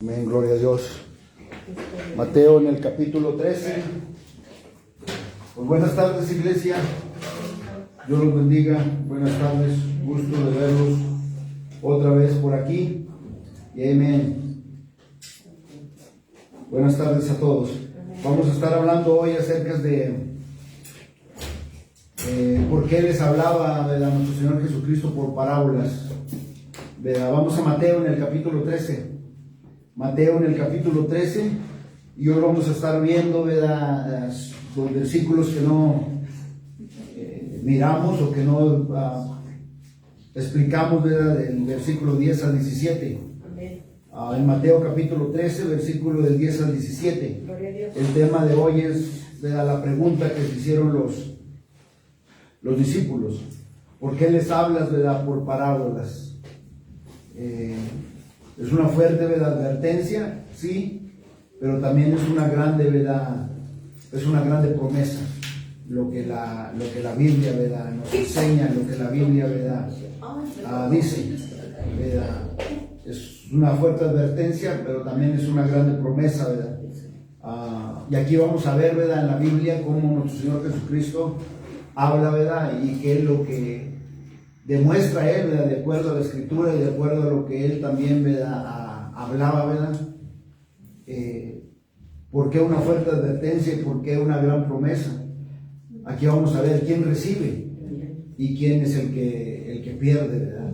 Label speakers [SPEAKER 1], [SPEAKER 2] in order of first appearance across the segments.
[SPEAKER 1] Amén, gloria a Dios. Mateo en el capítulo 13. Pues buenas tardes, iglesia. Dios los bendiga. Buenas tardes. Gusto de verlos otra vez por aquí. Y amén. Buenas tardes a todos. Vamos a estar hablando hoy acerca de por qué les hablaba de nuestro Señor Jesucristo por parábolas. Vamos a Mateo en el capítulo 13. Mateo en el capítulo 13, y hoy vamos a estar viendo, ¿verdad?, los versículos que no miramos o que no explicamos, ¿verdad?, del versículo 10 al 17. En Mateo capítulo 13, versículo del 10 al 17. El tema de hoy es, ¿verdad?, la pregunta que se hicieron los discípulos. ¿Por qué les hablas, ¿verdad?, por parábolas? Es una fuerte, ¿verdad?, advertencia, sí, pero también es una grande, ¿verdad?, es una grande promesa. Lo que la Biblia, ¿verdad?, nos enseña, lo que la Biblia, ¿verdad?, dice, ¿verdad? Es una fuerte advertencia, pero también es una grande promesa, ¿verdad? Y aquí vamos a ver, ¿verdad?, en la Biblia cómo nuestro Señor Jesucristo habla, ¿verdad?, y qué es lo que demuestra Él, ¿verdad?, de acuerdo a la Escritura y de acuerdo a lo que Él también, ¿verdad?, hablaba, ¿verdad? ¿Por qué una fuerte advertencia y por qué una gran promesa? Aquí vamos a ver quién recibe y quién es el que pierde, ¿verdad?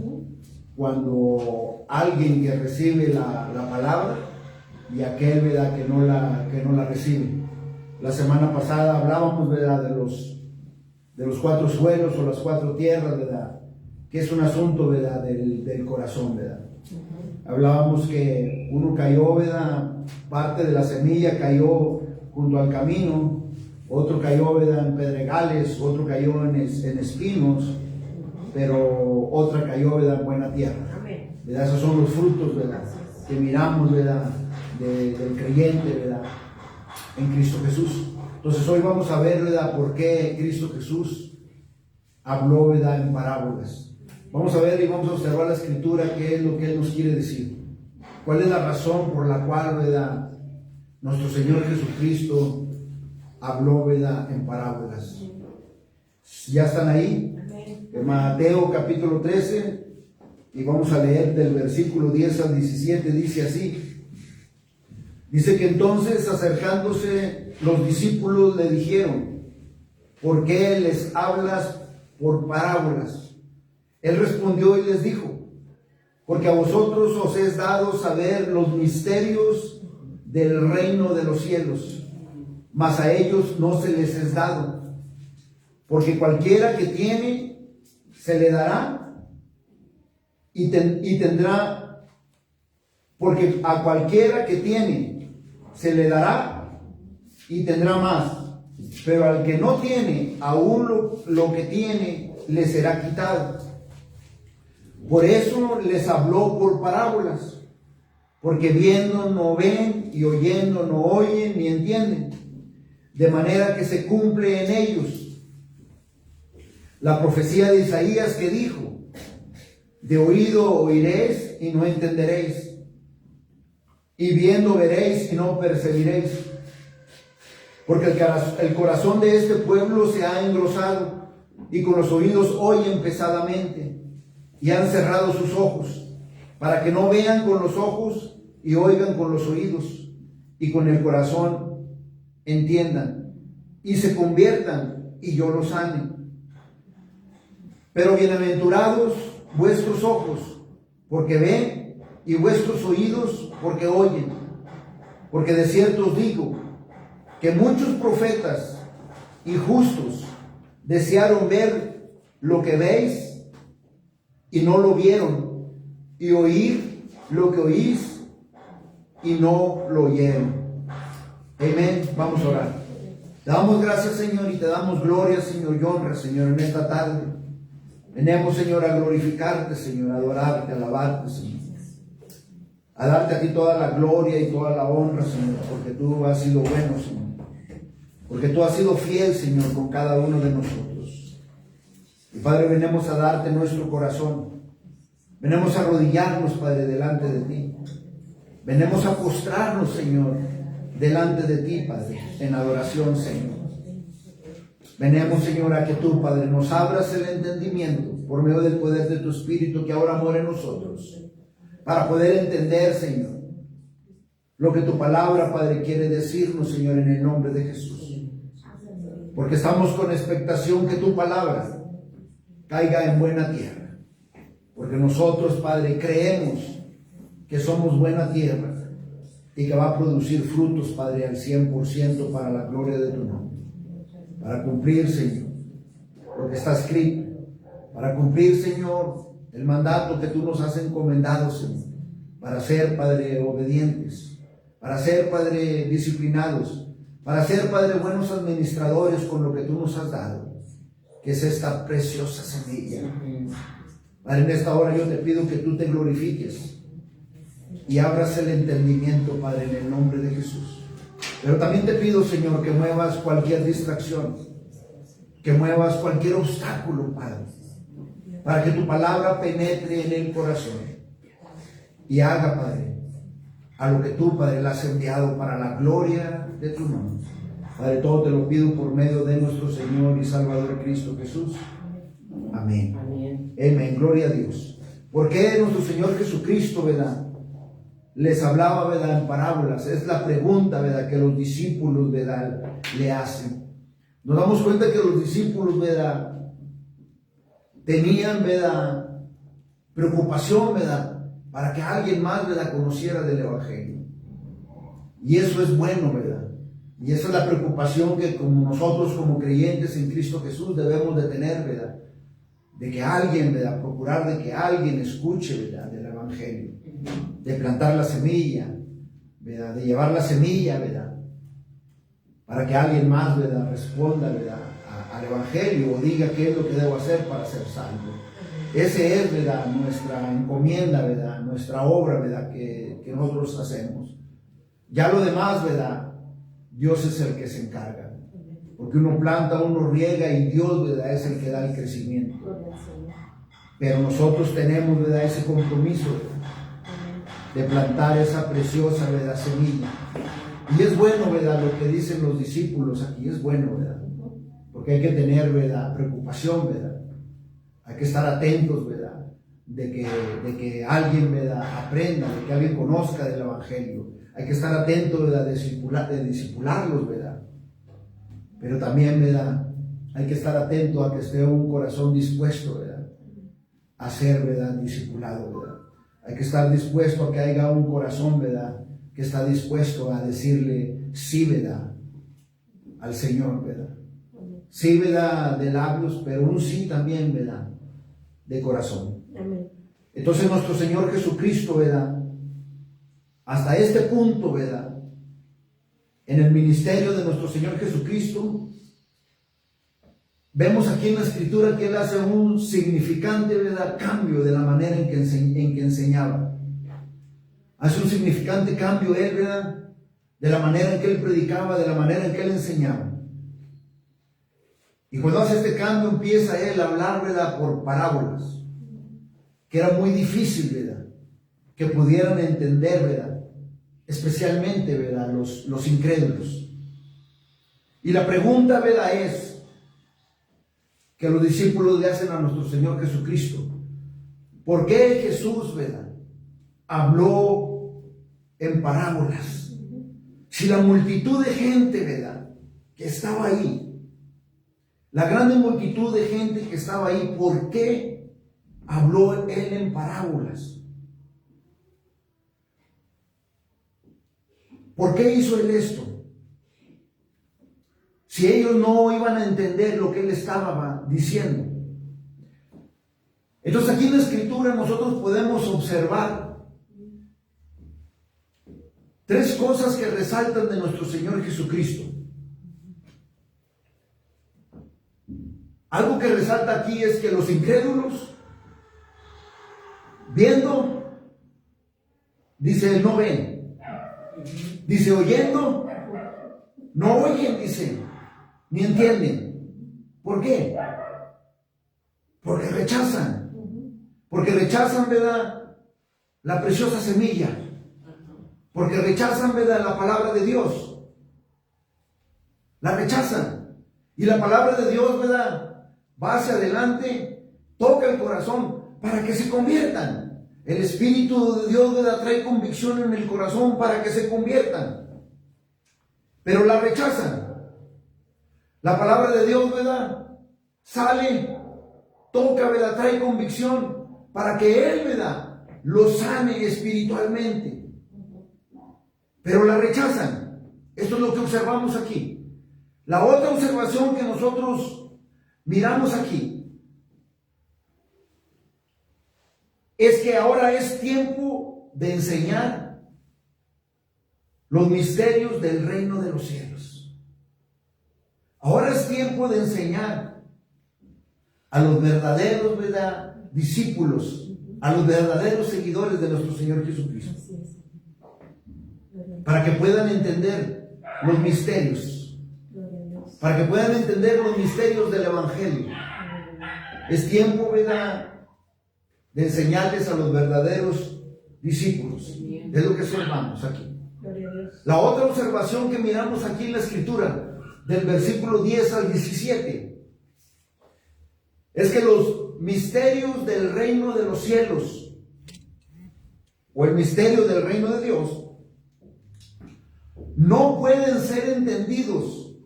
[SPEAKER 1] Cuando alguien que recibe la palabra y aquel, ¿verdad?, que no la recibe. La semana pasada hablábamos, ¿verdad?, de los cuatro suelos o las cuatro tierras, ¿verdad?, que es un asunto, ¿verdad?, del corazón, ¿verdad? Hablábamos que uno cayó, ¿verdad?, parte de la semilla cayó junto al camino, otro cayó, ¿verdad?, en pedregales, otro cayó en espinos, pero otra cayó, ¿verdad?, en buena tierra, ¿verdad? Esos son los frutos, ¿verdad?, que miramos, ¿verdad?, del creyente, ¿verdad?, en Cristo Jesús. Entonces hoy vamos a ver, ¿verdad?, por qué Cristo Jesús habló, ¿verdad?, en parábolas. Vamos a ver y vamos a observar la Escritura, qué es lo que Él nos quiere decir. ¿Cuál es la razón por la cual, ¿verdad?, nuestro Señor Jesucristo habló, ¿verdad?, en parábolas? ¿Ya están ahí? En Mateo capítulo 13, y vamos a leer del versículo 10 al 17, dice así. Dice que entonces, acercándose los discípulos, le dijeron: ¿por qué les hablas por parábolas? Él respondió y les dijo: porque a vosotros os es dado saber los misterios del reino de los cielos, mas a ellos no se les es dado. Porque cualquiera que tiene, se le dará y tendrá. Porque a cualquiera que tiene, se le dará y tendrá más. Pero al que no tiene, aún lo que tiene, le será quitado. Por eso les habló por parábolas, porque viendo no ven y oyendo no oyen ni entienden, de manera que se cumple en ellos la profecía de Isaías, que dijo: de oído oiréis y no entenderéis, y viendo veréis y no percibiréis, porque el corazón de este pueblo se ha engrosado, y con los oídos oyen pesadamente, y han cerrado sus ojos, para que no vean con los ojos y oigan con los oídos, y con el corazón entiendan, y se conviertan, y yo los sane. Pero bienaventurados vuestros ojos, porque ven, y vuestros oídos, porque oyen. Porque de cierto os digo, que muchos profetas y justos desearon ver lo que veis, y no lo vieron, y oír lo que oís, y no lo oyeron. Amén. Vamos a orar. Te damos gracias, Señor, y te damos gloria, Señor, y honra, Señor, en esta tarde. Venimos, Señor, a glorificarte, Señor, a adorarte, a alabarte, Señor, a darte a ti toda la gloria y toda la honra, Señor, porque tú has sido bueno, Señor, porque tú has sido fiel, Señor, con cada uno de nosotros. Y Padre, venimos a darte nuestro corazón. Venimos a arrodillarnos, Padre, delante de ti. Venimos a postrarnos, Señor, delante de ti, Padre, en adoración, Señor. Venimos, Señor, a que tú, Padre, nos abras el entendimiento por medio del poder de tu Espíritu que ahora mora en nosotros, para poder entender, Señor, lo que tu palabra, Padre, quiere decirnos, Señor, en el nombre de Jesús. Porque estamos con expectación que tu palabra caiga en buena tierra. Porque nosotros, Padre, creemos que somos buena tierra y que va a producir frutos, Padre, al 100% para la gloria de tu nombre. Para cumplir, Señor, lo que está escrito. Para cumplir, Señor, el mandato que tú nos has encomendado, Señor. Para ser, Padre, obedientes. Para ser, Padre, disciplinados. Para ser, Padre, buenos administradores con lo que tú nos has dado. Que es esta preciosa semilla. Padre, en esta hora yo te pido que tú te glorifiques y abras el entendimiento, Padre, en el nombre de Jesús. Pero también te pido, Señor, que muevas cualquier distracción, que muevas cualquier obstáculo, Padre, para que tu palabra penetre en el corazón y haga, Padre, a lo que tú, Padre, la has enviado para la gloria de tu nombre. Padre, todo te lo pido por medio de nuestro Señor y Salvador Cristo Jesús. Amén. Amén. Gloria a Dios. ¿Por qué nuestro Señor Jesucristo, verdad, les hablaba, verdad, en parábolas? Es la pregunta, verdad, que los discípulos, verdad, le hacen. Nos damos cuenta que los discípulos, verdad, tenían, verdad, preocupación, verdad, para que alguien más, verdad, conociera del Evangelio. Y eso es bueno, verdad. Y esa es la preocupación que como nosotros como creyentes en Cristo Jesús debemos de tener, verdad. De que alguien, verdad, procurar de que alguien escuche, verdad, del Evangelio. De plantar la semilla, ¿verdad? De llevar la semilla, ¿verdad? Para que alguien más, ¿verdad?, responda, ¿verdad?, al Evangelio o diga qué es lo que debo hacer para ser salvo. Ese es, ¿verdad?, nuestra encomienda, ¿verdad?, nuestra obra, ¿verdad?, que nosotros hacemos. Ya lo demás, ¿verdad?, Dios es el que se encarga. Porque uno planta, uno riega y Dios, ¿verdad?, es el que da el crecimiento. Pero nosotros tenemos, ¿verdad?, ese compromiso, ¿verdad?, de plantar esa preciosa, ¿verdad?, semilla. Y es bueno, ¿verdad?, lo que dicen los discípulos aquí, es bueno, ¿verdad?, porque hay que tener, ¿verdad?, preocupación, ¿verdad?, hay que estar atentos, ¿verdad?, de que alguien, ¿verdad?, aprenda, de que alguien conozca del Evangelio. Hay que estar atentos, ¿verdad?, de discipularlos, ¿verdad?, pero también, ¿verdad?, hay que estar atento a que esté un corazón dispuesto, ¿verdad?, a ser, ¿verdad?, discipulado, ¿verdad? Hay que estar dispuesto a que haya un corazón, ¿verdad?, que está dispuesto a decirle sí, ¿verdad?, al Señor, ¿verdad? Sí, ¿verdad?, de labios, pero un sí también, ¿verdad?, de corazón. Amén. Entonces nuestro Señor Jesucristo, ¿verdad?, hasta este punto, ¿verdad?, en el ministerio de nuestro Señor Jesucristo, vemos aquí en la Escritura que Él hace un significante, ¿verdad?, cambio de la manera en que enseñaba. Hace un significante cambio Él, ¿verdad?, de la manera en que Él predicaba, de la manera en que Él enseñaba. Y cuando hace este cambio empieza Él a hablar, ¿verdad?, por parábolas, que era muy difícil, ¿verdad?, que pudieran entender, ¿verdad?, especialmente, ¿verdad?, los incrédulos. Y la pregunta, ¿verdad?, es que los discípulos le hacen a nuestro Señor Jesucristo: ¿por qué Jesús, ¿verdad?, habló en parábolas? Si la multitud de gente, ¿verdad?, que estaba ahí, la grande multitud de gente que estaba ahí, ¿por qué habló Él en parábolas? ¿Por qué hizo Él esto? Si ellos no iban a entender lo que Él estaba diciendo. Entonces aquí en la Escritura nosotros podemos observar tres cosas que resaltan de nuestro Señor Jesucristo. Algo que resalta aquí es que los incrédulos, viendo, dice, no ven. Dice, oyendo, no oyen, dice, ni entienden. ¿Por qué? Porque rechazan. Porque rechazan, ¿verdad?, la preciosa semilla. porque rechazan, ¿verdad?, la palabra de Dios. La rechazan. Y la palabra de Dios, ¿verdad?, va hacia adelante, toca el corazón para que se conviertan. El Espíritu de Dios, ¿verdad?, trae convicción en el corazón para que se conviertan. Pero la rechazan. La palabra de Dios, ¿verdad?, sale, toca, ¿verdad?, trae convicción para que Él, ¿verdad?, lo sane espiritualmente. Pero la rechazan. Esto es lo que observamos aquí. La otra observación que nosotros miramos aquí es que ahora es tiempo de enseñar los misterios del reino de los cielos. Ahora es tiempo de enseñar a los verdaderos, ¿verdad?, discípulos, a los verdaderos seguidores de nuestro Señor Jesucristo, para que puedan entender los misterios, para que puedan entender los misterios del Evangelio. Es tiempo, ¿verdad?, de enseñarles a los verdaderos discípulos. Es lo que observamos aquí. La otra observación que miramos aquí en la Escritura, del versículo 10 al 17, es que los misterios del reino de los cielos, o el misterio del reino de Dios, no pueden ser entendidos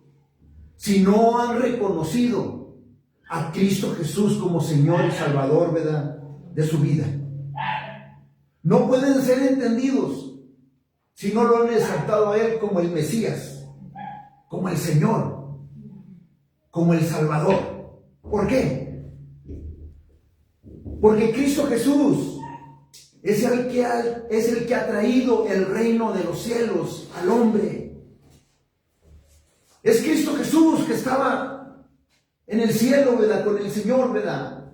[SPEAKER 1] si no han reconocido a Cristo Jesús como Señor y Salvador, ¿verdad?, de su vida. No pueden ser entendidos si no lo han exaltado a Él como el Mesías, como el Señor, como el Salvador. ¿Por qué? Porque Cristo Jesús es el que ha traído el reino de los cielos al hombre. Es Cristo Jesús que estaba en el cielo, ¿verdad?, con el Señor, ¿verdad?,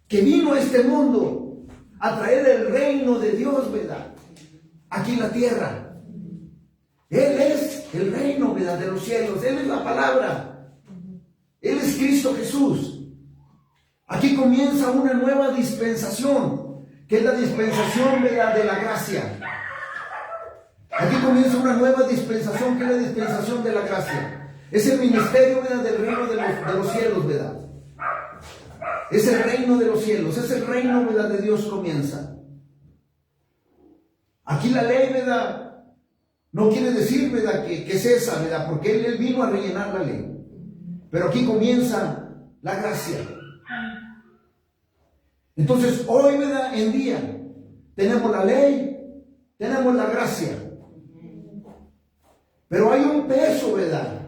[SPEAKER 1] que vino a este mundo a traer el reino de Dios, ¿verdad?, aquí en la tierra. Él es el reino, ¿verdad?, de los cielos. Él es la palabra. Él es Cristo Jesús. Aquí comienza una nueva dispensación, que es la dispensación, ¿verdad?, de la gracia. Aquí comienza una nueva dispensación, que es la dispensación de la gracia. Es el ministerio, ¿verdad?, del reino de los cielos, ¿verdad? Es el reino de los cielos, es el reino, ¿verdad?, de Dios comienza. Aquí la ley, ¿verdad?, no quiere decir, ¿verdad?, que cesa, ¿verdad?, porque Él vino a rellenar la ley. Pero aquí comienza la gracia. Entonces, hoy, ¿verdad?, en día, tenemos la ley, tenemos la gracia. Pero hay un peso, ¿verdad?,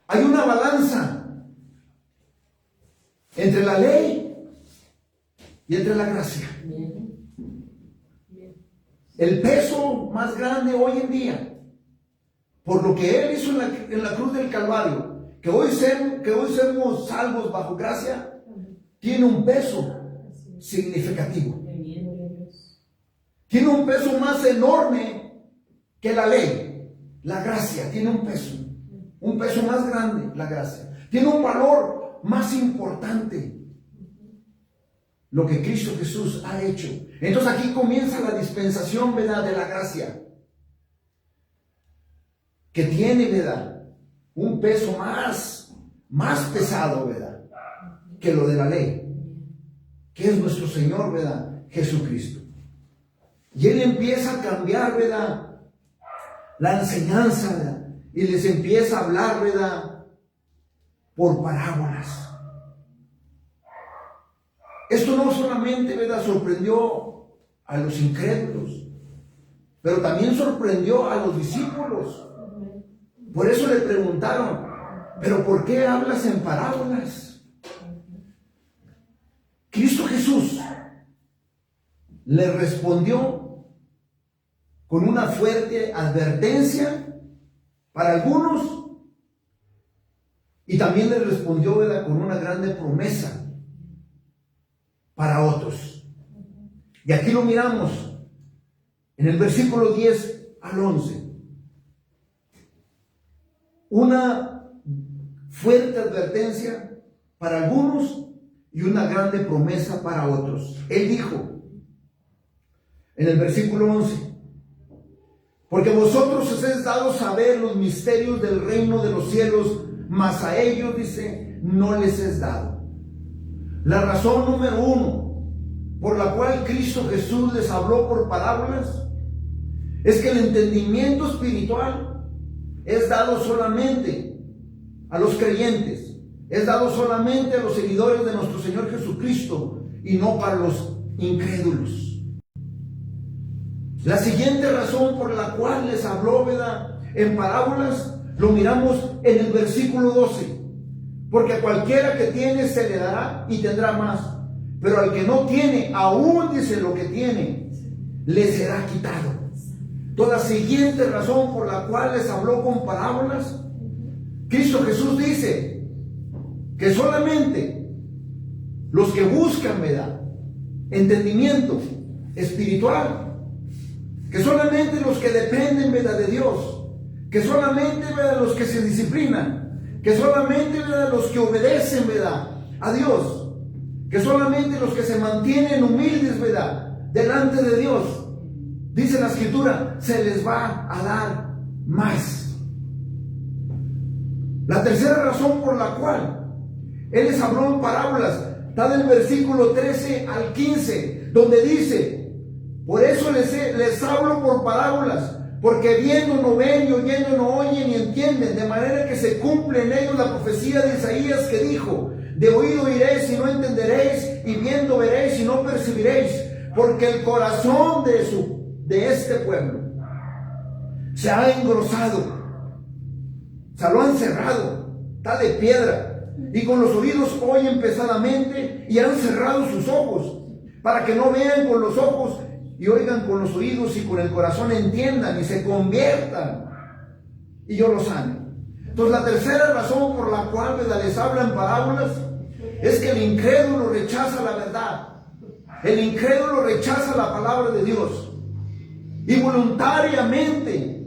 [SPEAKER 1] hay una balanza entre la ley y entre la gracia. El peso más grande hoy en día, por lo que Él hizo en la cruz del Calvario, que hoy somos salvos bajo gracia, tiene un peso significativo. Tiene un peso más enorme que la ley. La gracia tiene un peso más grande, la gracia. Tiene un valor más importante, lo que Cristo Jesús ha hecho. Entonces aquí comienza la dispensación, ¿verdad?, de la gracia, que tiene, ¿verdad?, un peso más pesado, ¿verdad?, que lo de la ley, que es nuestro Señor, ¿verdad?, Jesucristo. Y Él empieza a cambiar, ¿verdad?, la enseñanza, ¿verdad?, y les empieza a hablar, ¿verdad?, por parábolas. Esto no solamente, ¿verdad?, sorprendió a los incrédulos, pero también sorprendió a los discípulos. Por eso le preguntaron, ¿pero por qué hablas en parábolas? Cristo Jesús le respondió con una fuerte advertencia para algunos, y también le respondió, ¿verdad?, con una grande promesa para otros. Y aquí lo miramos en el versículo 10 al 11. Una fuerte advertencia para algunos y una grande promesa para otros. Él dijo en el versículo 11: Porque a vosotros os es dado saber los misterios del reino de los cielos, mas a ellos, dice, no les es dado. La razón número 1 por la cual Cristo Jesús les habló por parábolas es que el entendimiento espiritual es dado solamente a los creyentes, es dado solamente a los seguidores de nuestro Señor Jesucristo y no para los incrédulos. La siguiente razón por la cual les habló, ¿verdad?, en parábolas, lo miramos en el versículo 12. Porque a cualquiera que tiene se le dará y tendrá más, pero al que no tiene, aún dice lo que tiene, le será quitado. Entonces, la siguiente razón por la cual les habló con parábolas, Cristo Jesús dice que solamente los que buscan, ¿verdad?, entendimiento espiritual, que solamente los que dependen, ¿verdad?, de Dios, que solamente, ¿verdad?, los que se disciplinan, que solamente, ¿verdad?, los que obedecen, ¿verdad?, a Dios, que solamente los que se mantienen humildes, ¿verdad?, delante de Dios, dice la Escritura, se les va a dar más. La tercera razón por la cual Él les habló en parábolas está del versículo 13 al 15, donde dice: por eso les hablo por parábolas, porque viendo no ven y oyendo no oyen y entienden, de manera que se cumple en ellos la profecía de Isaías que dijo: de oído oiréis y no entenderéis, y viendo veréis y no percibiréis, porque el corazón de este pueblo se ha engrosado, se lo han cerrado, está de piedra, y con los oídos oyen pesadamente y han cerrado sus ojos, para que no vean con los ojos y oigan con los oídos y con el corazón entiendan y se conviertan y yo los sane. Entonces, la tercera razón por la cual, ¿verdad?, les hablan parábolas es que el incrédulo rechaza la verdad. El incrédulo rechaza la palabra de Dios y voluntariamente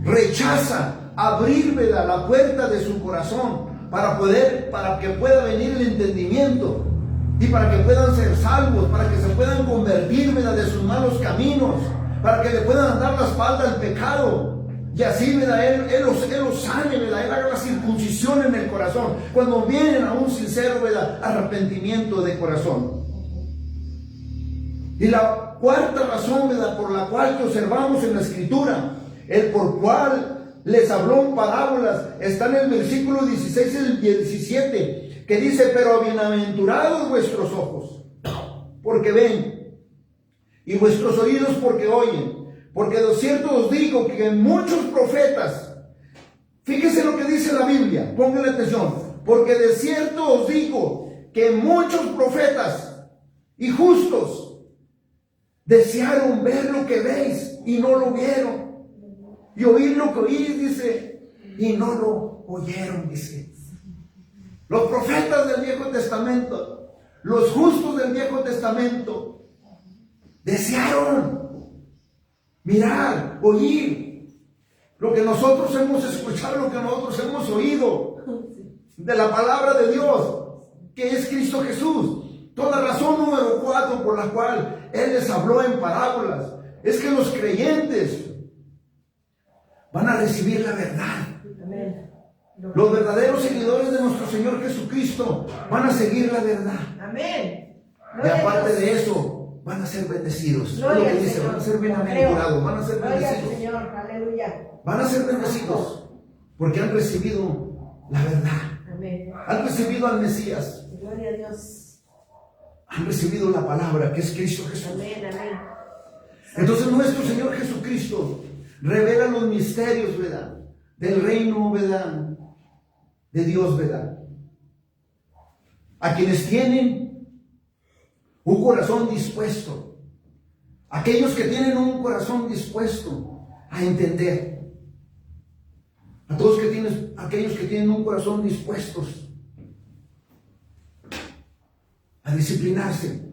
[SPEAKER 1] rechaza abrir, ¿verdad?, la puerta de su corazón para que pueda venir el entendimiento y para que puedan ser salvos, para que se puedan convertir, ¿verdad?, de sus malos caminos, para que le puedan dar la espalda al pecado y así, ¿verdad?, Él los sane, ¿verdad?, Él haga la circuncisión en el corazón cuando vienen a un sincero, ¿verdad?, arrepentimiento de corazón. Y la cuarta razón, ¿verdad?, por la cual que observamos en la Escritura, el por cual les habló en parábolas, está en el versículo 16 y 17, que dice: pero bienaventurados vuestros ojos, porque ven, y vuestros oídos porque oyen, porque de cierto os digo que muchos profetas, fíjese lo que dice la Biblia, pónganle atención, porque de cierto os digo que muchos profetas y justos desearon ver lo que veis y no lo vieron, y oír lo que oís, dice, y no lo oyeron, dice. Los profetas del Viejo Testamento, los justos del Viejo Testamento, desearon mirar, oír lo que nosotros hemos escuchado, lo que nosotros hemos oído de la palabra de Dios, que es Cristo Jesús. Toda la razón número 4 por la cual Él les habló en parábolas es que los creyentes van a recibir la verdad. Amén. Los verdaderos seguidores de nuestro Señor Jesucristo van a seguir la verdad. Amén. Y aparte de eso, van a ser bendecidos. Lo que dice, van a ser bienaventurados, van a ser bendecidos. Señor. Aleluya. Van a ser bendecidos porque han recibido la verdad. Amén. Han recibido al Mesías. Gloria a Dios. Han recibido la palabra que es Cristo Jesús. Amén, amén. Entonces nuestro Señor Jesucristo revela los misterios, ¿verdad?, del reino, ¿verdad?, de Dios, ¿verdad?, a quienes tienen un corazón dispuesto, aquellos que tienen un corazón dispuesto a entender, aquellos que tienen un corazón dispuestos a disciplinarse.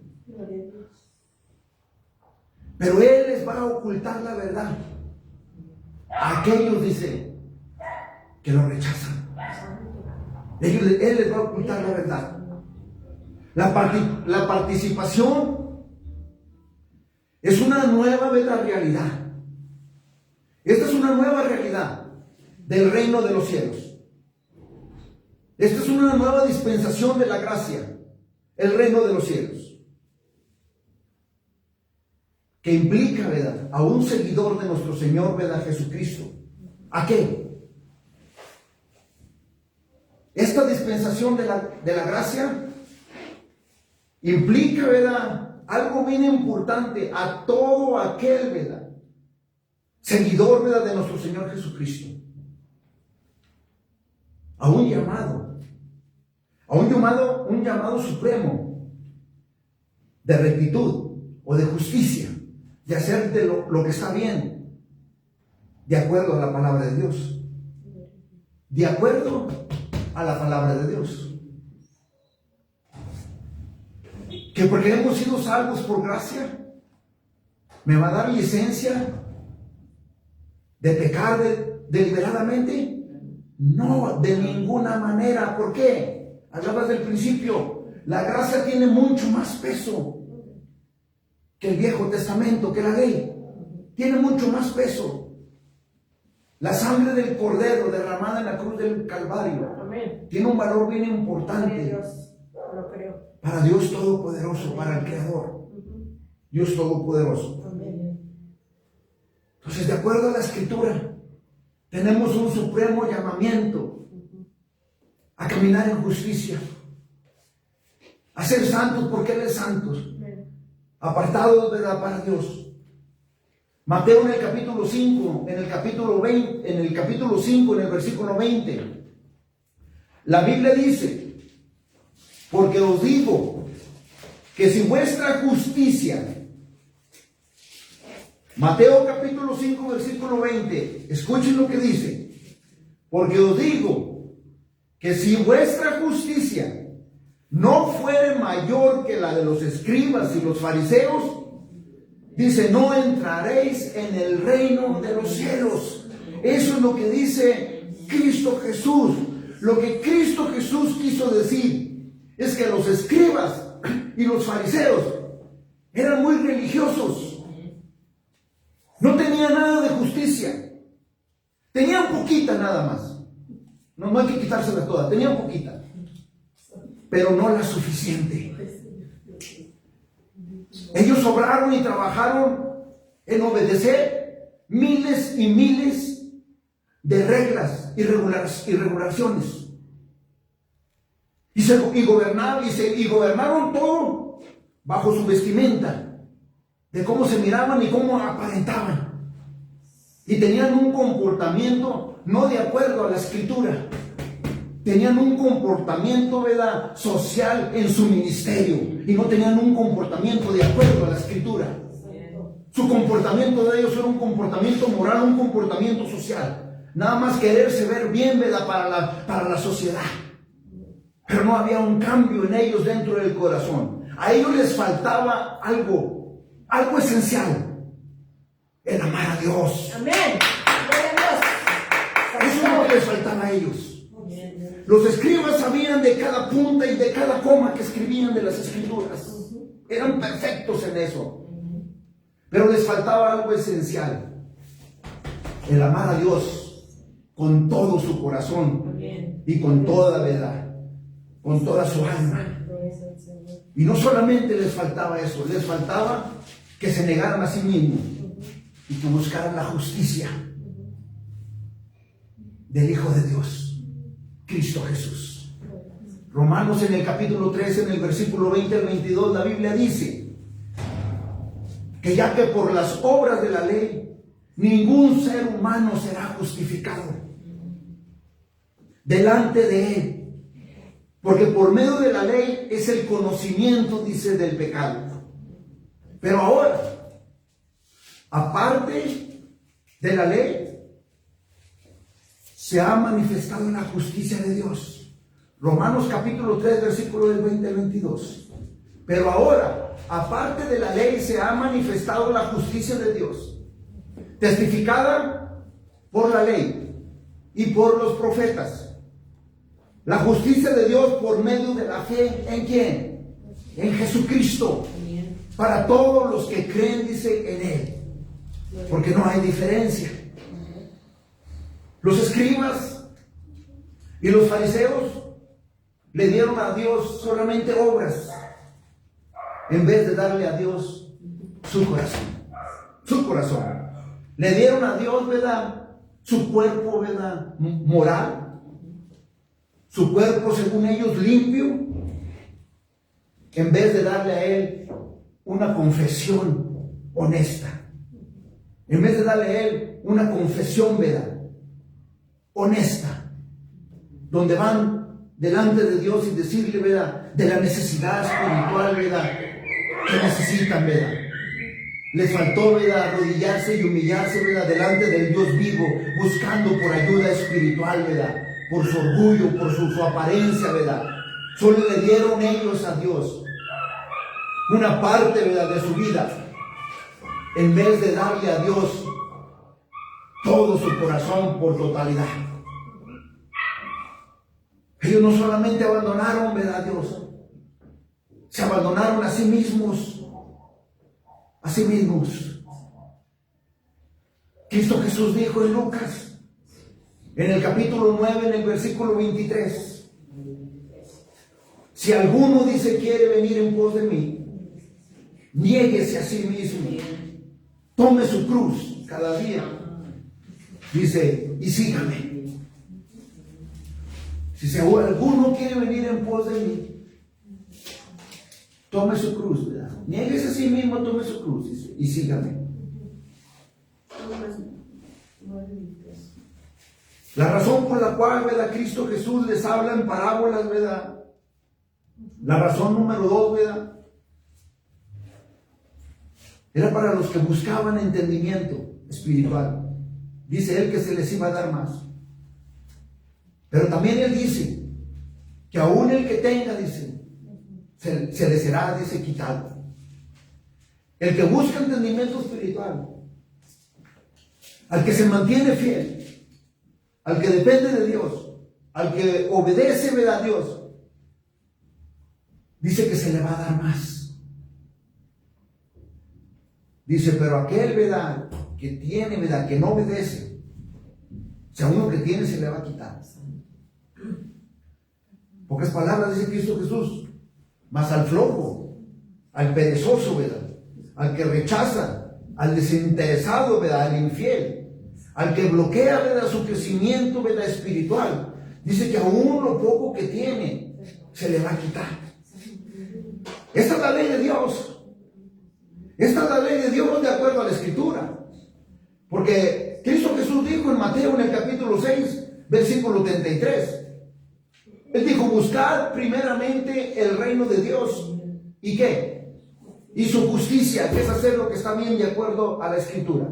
[SPEAKER 1] Pero Él les va a ocultar la verdad a aquellos, dice, que lo rechazan. Él les va a ocultar la verdad. La participación es una nueva, ¿verdad?, realidad. Esta es una nueva realidad del reino de los cielos. Esta es una nueva dispensación de la gracia, el reino de los cielos, que implica, ¿verdad?, a un seguidor de nuestro Señor, ¿verdad?, Jesucristo. ¿A qué? Esta dispensación de la gracia implica, ¿verdad?, algo bien importante a todo aquel, ¿verdad?, seguidor, ¿verdad?, de nuestro Señor Jesucristo. A un llamado supremo de rectitud o de justicia, de hacer de lo que está bien, de acuerdo a la palabra de Dios. De acuerdo a la palabra de Dios. Que porque hemos sido salvos por gracia, ¿me va a dar licencia de pecar deliberadamente? No, de ninguna manera. ¿Por qué? Hablabas del principio. La gracia tiene mucho más peso que el Viejo Testamento, que la ley. Tiene mucho más peso. La sangre del Cordero derramada en la cruz del Calvario tiene un valor bien importante para Dios Todopoderoso, para el Creador. Dios Todopoderoso. Entonces, de acuerdo a la Escritura, tenemos un supremo llamamiento a caminar en justicia, a ser santos porque Él es santo, apartados, ¿verdad?, para Dios. Mateo en el capítulo 5, en el capítulo 5, en el versículo 20, la Biblia dice: porque os digo que si vuestra justicia, Mateo capítulo 5, versículo 20, escuchen lo que dice: porque os digo que si vuestra justicia no fuere mayor que la de los escribas y los fariseos, dice, no entraréis en el reino de los cielos. Eso es lo que dice Cristo Jesús. Lo que Cristo Jesús quiso decir es que los escribas y los fariseos eran muy religiosos. No tenían nada de justicia. Tenían poquita nada más. No hay que quitársela toda. Tenían poquita, pero no la suficiente. Ellos obraron y trabajaron en obedecer miles y miles de reglas y regulaciones. Y gobernaron todo bajo su vestimenta, de cómo se miraban y cómo aparentaban. Y tenían un comportamiento no de acuerdo a la Escritura. Tenían un comportamiento, ¿verdad?, social en su ministerio, y no tenían un comportamiento de acuerdo a la Escritura. Su comportamiento de ellos era un comportamiento moral, un comportamiento social. Nada más quererse ver bien, ¿verdad?, para la sociedad. Pero no había un cambio en ellos dentro del corazón. A ellos les faltaba algo esencial: el amar a Dios. Amén. Eso es lo que les faltaba a ellos. Los escribas sabían de cada punta y de cada coma que escribían de las Escrituras. Eran perfectos en eso. Pero les faltaba algo esencial: el amar a Dios con todo su corazón y con toda verdad, con toda su alma. Y no solamente les faltaba eso, les faltaba que se negaran a sí mismos y que buscaran la justicia del Hijo de Dios, Cristo Jesús. Romanos en el capítulo 13, en el versículo 20 al 22, la Biblia dice que ya que por las obras de la ley ningún ser humano será justificado delante de Él, porque por medio de la ley es el conocimiento, dice, del pecado. Pero ahora, aparte de la ley, se ha manifestado la justicia de Dios. Romanos capítulo 3, versículo del 20 al 22. Pero ahora, aparte de la ley, se ha manifestado la justicia de Dios, testificada por la ley y por los profetas. La justicia de Dios por medio de la fe, ¿en quién? En Jesucristo. Para todos los que creen, dice, en Él. Porque no hay diferencia. Los escribas y los fariseos le dieron a Dios solamente obras, en vez de darle a Dios su corazón. Su corazón. Le dieron a Dios, ¿verdad?, su cuerpo, ¿verdad?, moral, su cuerpo según ellos limpio, en vez de darle a Él una confesión honesta, en vez de darle a Él una confesión, ¿verdad?, honesta, donde van delante de Dios y decirle, ¿verdad?, de la necesidad espiritual, ¿verdad?, que necesitan, ¿verdad? Les faltó, ¿verdad?, arrodillarse y humillarse, ¿verdad?, delante del Dios vivo, buscando por ayuda espiritual, ¿verdad?, por su orgullo, por su apariencia, ¿verdad? Solo le dieron ellos a Dios una parte, ¿verdad?, de su vida, en vez de darle a Dios todo su corazón por totalidad. Ellos no solamente abandonaron, ¿verdad?, a Dios, se abandonaron a sí mismos. A sí mismos. Cristo Jesús dijo en Lucas, en el capítulo 9, en el versículo 23, si alguno dice quiere venir en pos de mí, niéguese a sí mismo, tome su cruz cada día, dice, y sígame. Si alguno quiere venir en pos de mí, tome su cruz, ¿verdad? Niéguese a sí mismo, tome su cruz, dice, y sígame. La razón por la cual, ¿verdad?, Cristo Jesús les habla en parábolas, ¿verdad? La razón número 2, ¿verdad?, era para los que buscaban entendimiento espiritual. Dice Él que se les iba a dar más. Pero también Él dice que aún el que tenga, dice, se le será, dice, quitado. El que busca entendimiento espiritual, al que se mantiene fiel, al que depende de Dios, al que obedece, ¿verdad?, a Dios, dice que se le va a dar más. Dice, pero aquel, ¿verdad?, que tiene, ¿verdad?, que no obedece, si a uno que tiene se le va a quitar. Pocas palabras dice Cristo Jesús. Mas al flojo, al perezoso, ¿verdad?, al que rechaza, al desinteresado, ¿verdad?, al infiel, al que bloquea, ¿verdad?, su crecimiento, ¿verdad?, espiritual, dice que aún lo poco que tiene se le va a quitar. Esta es la ley de Dios. Esta es la ley de Dios de acuerdo a la Escritura. Porque Cristo Jesús dijo en Mateo, en el capítulo 6, versículo 33, Él dijo, buscad primeramente el reino de Dios. ¿Y qué? Y su justicia, que es hacer lo que está bien de acuerdo a la Escritura.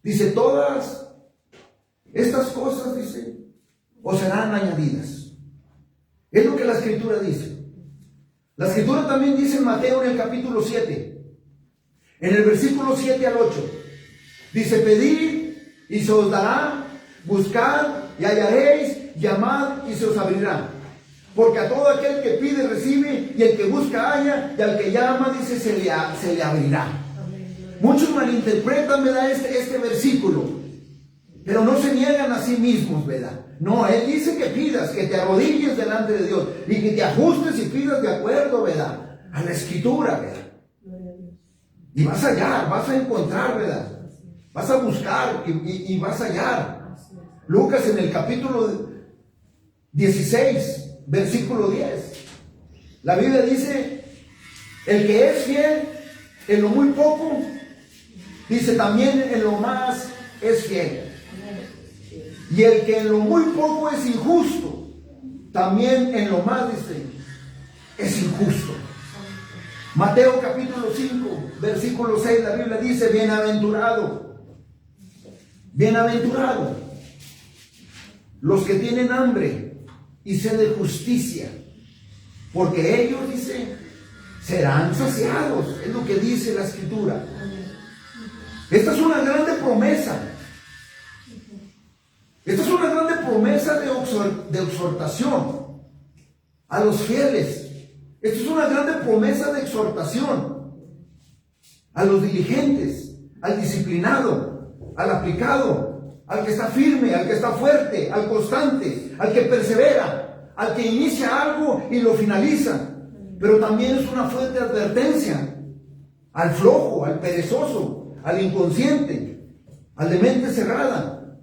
[SPEAKER 1] Dice, todas estas cosas, dice, os serán añadidas. Es lo que la Escritura dice. La Escritura también dice en Mateo, en el capítulo 7, en el versículo 7 al 8, dice, pedid y se os dará, buscad y hallaréis, llamad y se os abrirá. Porque a todo aquel que pide recibe, y el que busca halla, y al que llama, dice, se le abrirá. Muchos malinterpretan, ¿verdad?, este versículo, pero no se niegan a sí mismos, ¿verdad? No, Él dice que pidas, que te arrodilles delante de Dios y que te ajustes y pidas de acuerdo, ¿verdad?, a la Escritura, ¿verdad? Y vas a hallar, vas a encontrar, ¿verdad? Vas a buscar y vas a hallar. Lucas en el capítulo 16, versículo 10. La Biblia dice, el que es fiel en lo muy poco, dice, también en lo más es fiel. Y el que en lo muy poco es injusto, también en lo más, dice, es injusto. Mateo capítulo 5, versículo 6, la Biblia dice, bienaventurado, bienaventurado los que tienen hambre y sed de justicia, porque ellos, dice, serán saciados. Es lo que dice la Escritura. Esta es una grande promesa. Esta es una grande promesa de exhortación a los fieles. Esta es una grande promesa de exhortación a los diligentes, al disciplinado, al aplicado, al que está firme, al que está fuerte, al constante, al que persevera, al que inicia algo y lo finaliza. Pero también es una fuerte advertencia al flojo, al perezoso, al inconsciente, al de mente cerrada,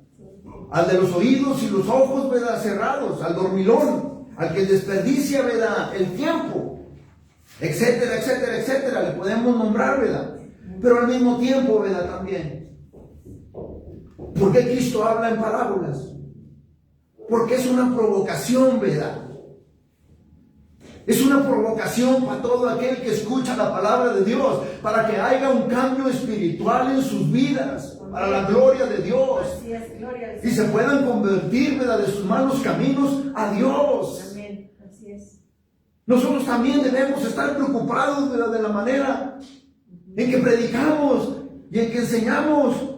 [SPEAKER 1] al de los oídos y los ojos, ¿verdad?, cerrados, al dormilón, al que desperdicia, ¿verdad?, el tiempo, etcétera, etcétera, etcétera. Le podemos nombrar, ¿verdad? Pero al mismo tiempo, ¿verdad?, también. ¿Por qué Cristo habla en parábolas? Porque es una provocación, ¿verdad? Es una provocación para todo aquel que escucha la palabra de Dios, para que haya un cambio espiritual en sus vidas, para la gloria de Dios.
[SPEAKER 2] Así es, gloria al
[SPEAKER 1] Y se puedan convertir, ¿verdad?, de sus malos caminos a Dios.
[SPEAKER 2] Amén. Así es.
[SPEAKER 1] Nosotros también debemos estar preocupados, ¿verdad?, de la manera en que predicamos y en que enseñamos.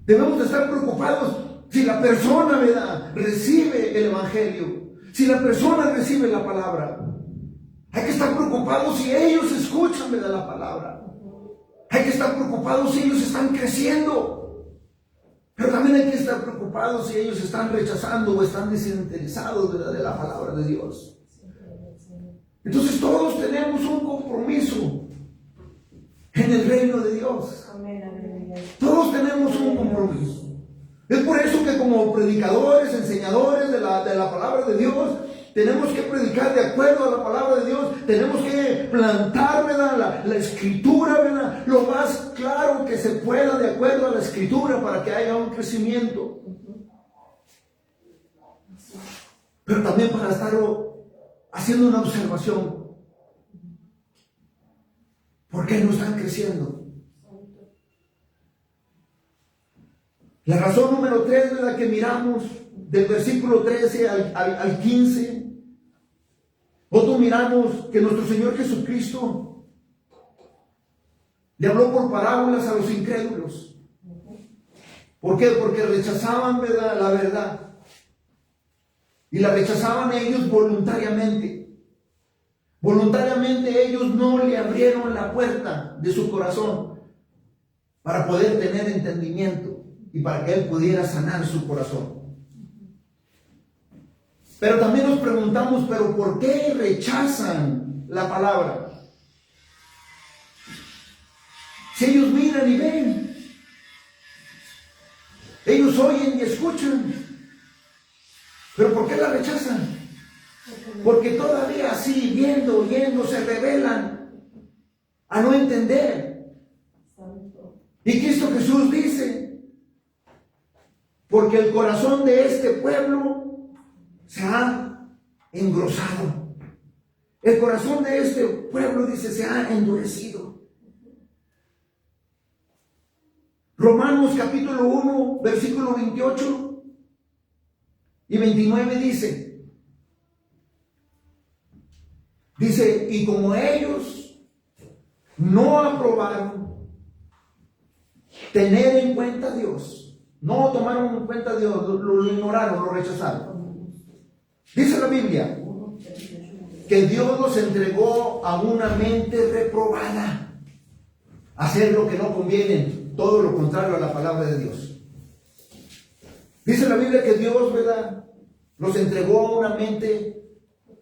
[SPEAKER 1] Debemos de estar preocupados si la persona, ¿verdad?, recibe el evangelio. Si la persona recibe la palabra, hay que estar preocupados si ellos escuchan, ¿verdad?, la palabra. Hay que estar preocupados si ellos están creciendo. Pero también hay que estar preocupados si ellos están rechazando o están desinteresados, ¿verdad?, de la palabra de Dios. Entonces todos tenemos un compromiso en el reino de Dios. Todos tenemos un compromiso. Es por eso que como predicadores, enseñadores de la palabra de Dios, tenemos que predicar de acuerdo a la palabra de Dios. Tenemos que plantar, ¿verdad?, la escritura, ¿verdad?, lo más claro que se pueda de acuerdo a la escritura para que haya un crecimiento. Pero también para estar haciendo una observación. ¿Por qué no están creciendo? La razón número 3, ¿verdad?, que miramos del versículo 13 al 15. Nosotros miramos que nuestro Señor Jesucristo le habló por parábolas a los incrédulos. ¿Por qué? Porque rechazaban, ¿verdad?, la verdad. Y la rechazaban ellos voluntariamente. Voluntariamente ellos no le abrieron la puerta de su corazón para poder tener entendimiento y para que Él pudiera sanar su corazón. Pero también nos preguntamos, ¿pero por qué rechazan la palabra? Si ellos miran y ven, ellos oyen y escuchan, ¿pero por qué la rechazan? Porque todavía así, viendo, oyendo, se rebelan a no entender. Y Cristo Jesús dice, porque el corazón de este pueblo se ha engrosado. El corazón de este pueblo, dice, se ha endurecido. Romanos capítulo 1, versículo 28 y 29 dice, y como ellos no aprobaron tener en cuenta a Dios, no tomaron en cuenta a Dios, lo ignoraron, lo rechazaron. Dice la Biblia que Dios los entregó a una mente reprobada, a hacer lo que no conviene, todo lo contrario a la palabra de Dios. Dice la Biblia que Dios, ¿verdad?, los entregó a una mente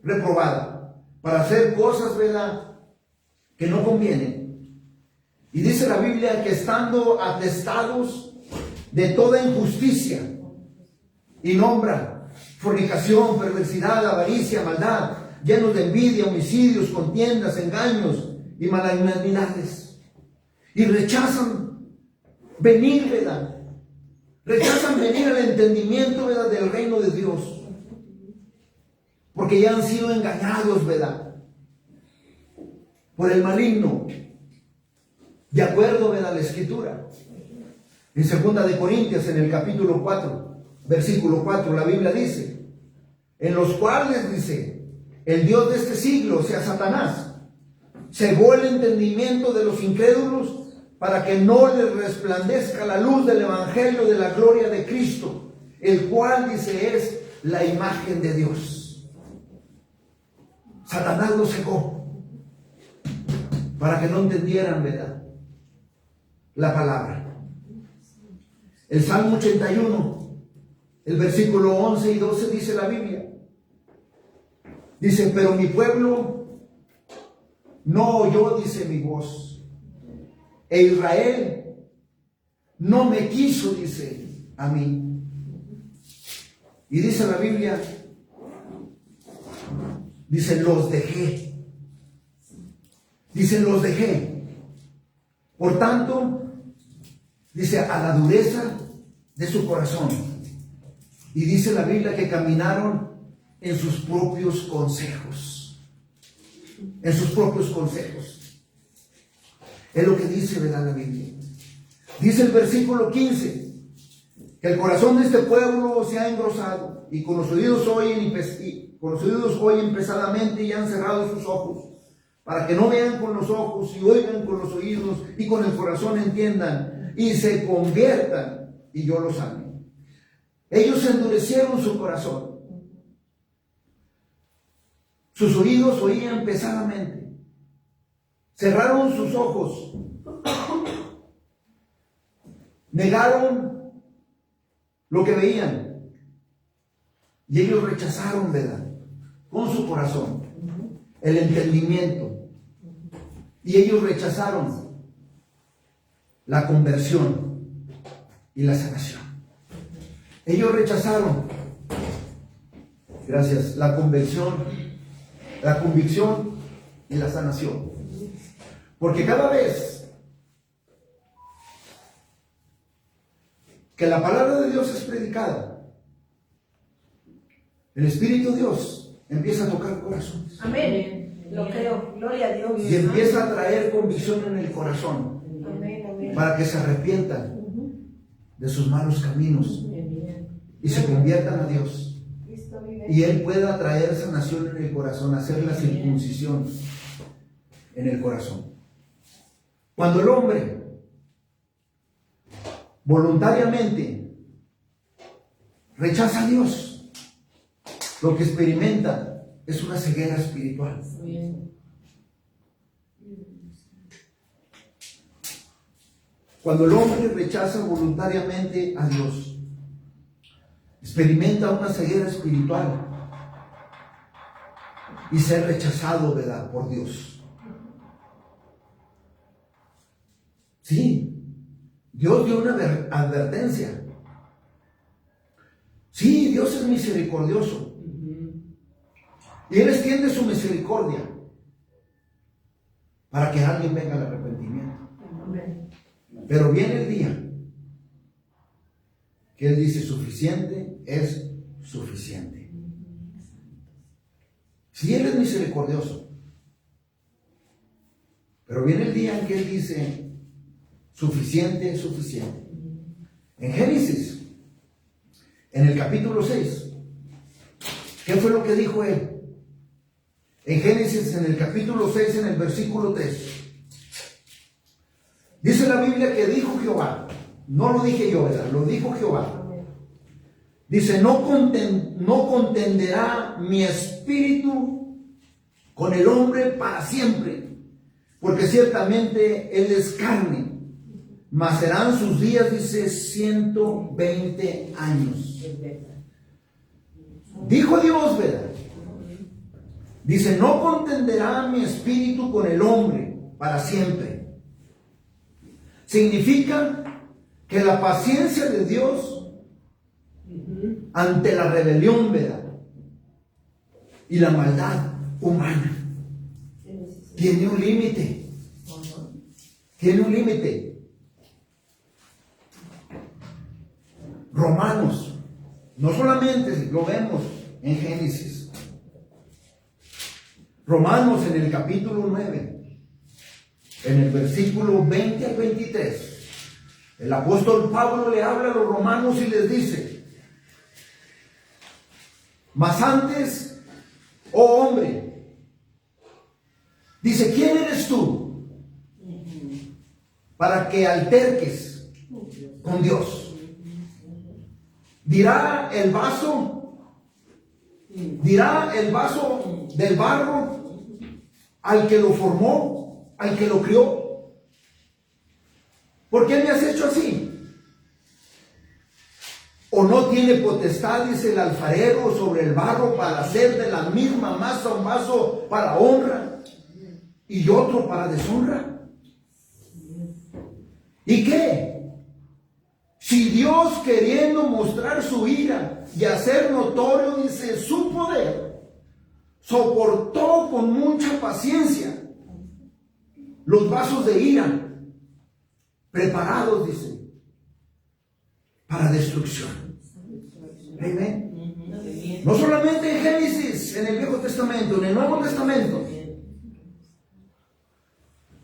[SPEAKER 1] reprobada para hacer cosas, ¿verdad?, que no convienen. Y dice la Biblia que estando atestados de toda injusticia, y nombra fornicación, perversidad, avaricia, maldad, llenos de envidia, homicidios, contiendas, engaños y malignidades. Y rechazan venir, ¿verdad? Rechazan venir al entendimiento, ¿verdad?, del reino de Dios. Porque ya han sido engañados, ¿verdad?, por el maligno. De acuerdo, ¿verdad?, a la Escritura. En 2 de Corintios, en el capítulo 4, versículo 4, la Biblia dice, en los cuales, dice, el Dios de este siglo, o sea, Satanás, cegó el entendimiento de los incrédulos para que no les resplandezca la luz del evangelio de la gloria de Cristo, el cual, dice, es la imagen de Dios. Satanás los cegó para que no entendieran, ¿verdad?, la palabra. El Salmo 81, el versículo 11 y 12 dice la Biblia. Dice, pero mi pueblo no oyó, dice, mi voz. E Israel no me quiso, dice, a mí. Y dice la Biblia, dice, los dejé. Dice, los dejé. Por tanto, dice, a la dureza de su corazón. Y dice la Biblia que caminaron en sus propios consejos. En sus propios consejos. Es lo que dice, ¿verdad? La Biblia. Dice el versículo 15, que el corazón de este pueblo se ha engrosado y con los oídos oyen pesadamente y han cerrado sus ojos, para que no vean con los ojos y oigan con los oídos y con el corazón entiendan y se conviertan y yo los sane. Ellos endurecieron su corazón. Sus oídos oían pesadamente. Cerraron sus ojos. Negaron lo que veían. Y ellos rechazaron, ¿verdad? Con su corazón. El entendimiento. Y ellos rechazaron la conversión y la sanación. Ellos rechazaron, gracias, la convicción y la sanación. Porque cada vez que la palabra de Dios es predicada, el Espíritu de Dios empieza a tocar corazones.
[SPEAKER 2] Amén. Lo creo. Gloria a Dios.
[SPEAKER 1] Y empieza a traer convicción en el corazón.
[SPEAKER 2] Amén, amén.
[SPEAKER 1] Para que se arrepientan de sus malos caminos y se conviertan a Dios. Y Él pueda traer sanación en el corazón, hacer la circuncisión en el corazón. Cuando el hombre voluntariamente rechaza a Dios, lo que experimenta es una ceguera espiritual. Cuando el hombre rechaza voluntariamente a Dios, experimenta una ceguera espiritual y ser rechazado, ¿verdad?, por Dios. Sí, Dios dio una advertencia. Sí, Dios es misericordioso. Y Él extiende su misericordia para que alguien venga al arrepentimiento. Pero viene el día que Él dice, suficiente es suficiente. Si Él es misericordioso, pero viene el día en que Él dice, suficiente es suficiente. En Génesis, en el capítulo 6, ¿qué fue lo que dijo Él? En Génesis, en el capítulo 6, en el versículo 3, dice la Biblia que dijo Jehová, no lo dije yo, ¿verdad? Lo dijo Jehová. Dice, no contenderá mi espíritu con el hombre para siempre, porque ciertamente él es carne, mas serán sus días, dice, 120 años. Dijo Dios, ¿verdad? Dice, no contenderá mi espíritu con el hombre para siempre. Significa que la paciencia de Dios ante la rebelión, ¿verdad?, y la maldad humana tiene un límite. Tiene un límite. Romanos, no solamente lo vemos en Génesis. Romanos, en el capítulo 9, en el versículo 20 al 23, el apóstol Pablo le habla a los romanos y les dice, mas antes, oh hombre, dice, ¿quién eres tú para que alterques con Dios? Dirá el vaso del barro al que lo formó, al que lo crió, ¿por qué me has hecho así? ¿O no tiene potestad, dice el alfarero, sobre el barro para hacer de la misma masa un vaso para honra y otro para deshonra? ¿Y qué? Si Dios, queriendo mostrar su ira y hacer notorio, dice, su poder, soportó con mucha paciencia los vasos de ira preparados, dice, para destrucción. Amén. No solamente en Génesis, en el Viejo Testamento, en el Nuevo Testamento,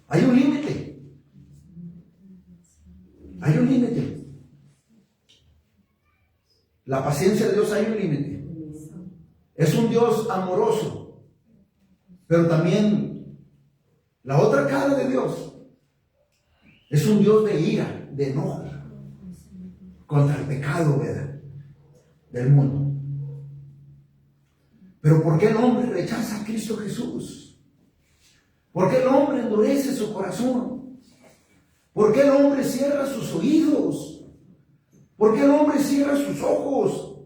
[SPEAKER 1] hay un límite. Hay un límite. La paciencia de Dios hay un límite. Es un Dios amoroso, pero también la otra cara de Dios es un Dios de ira, de enojo contra el pecado, ¿verdad?, del mundo. Pero ¿por qué el hombre rechaza a Cristo Jesús? ¿Por qué el hombre endurece su corazón? ¿Por qué el hombre cierra sus oídos? ¿Por qué el hombre cierra sus ojos?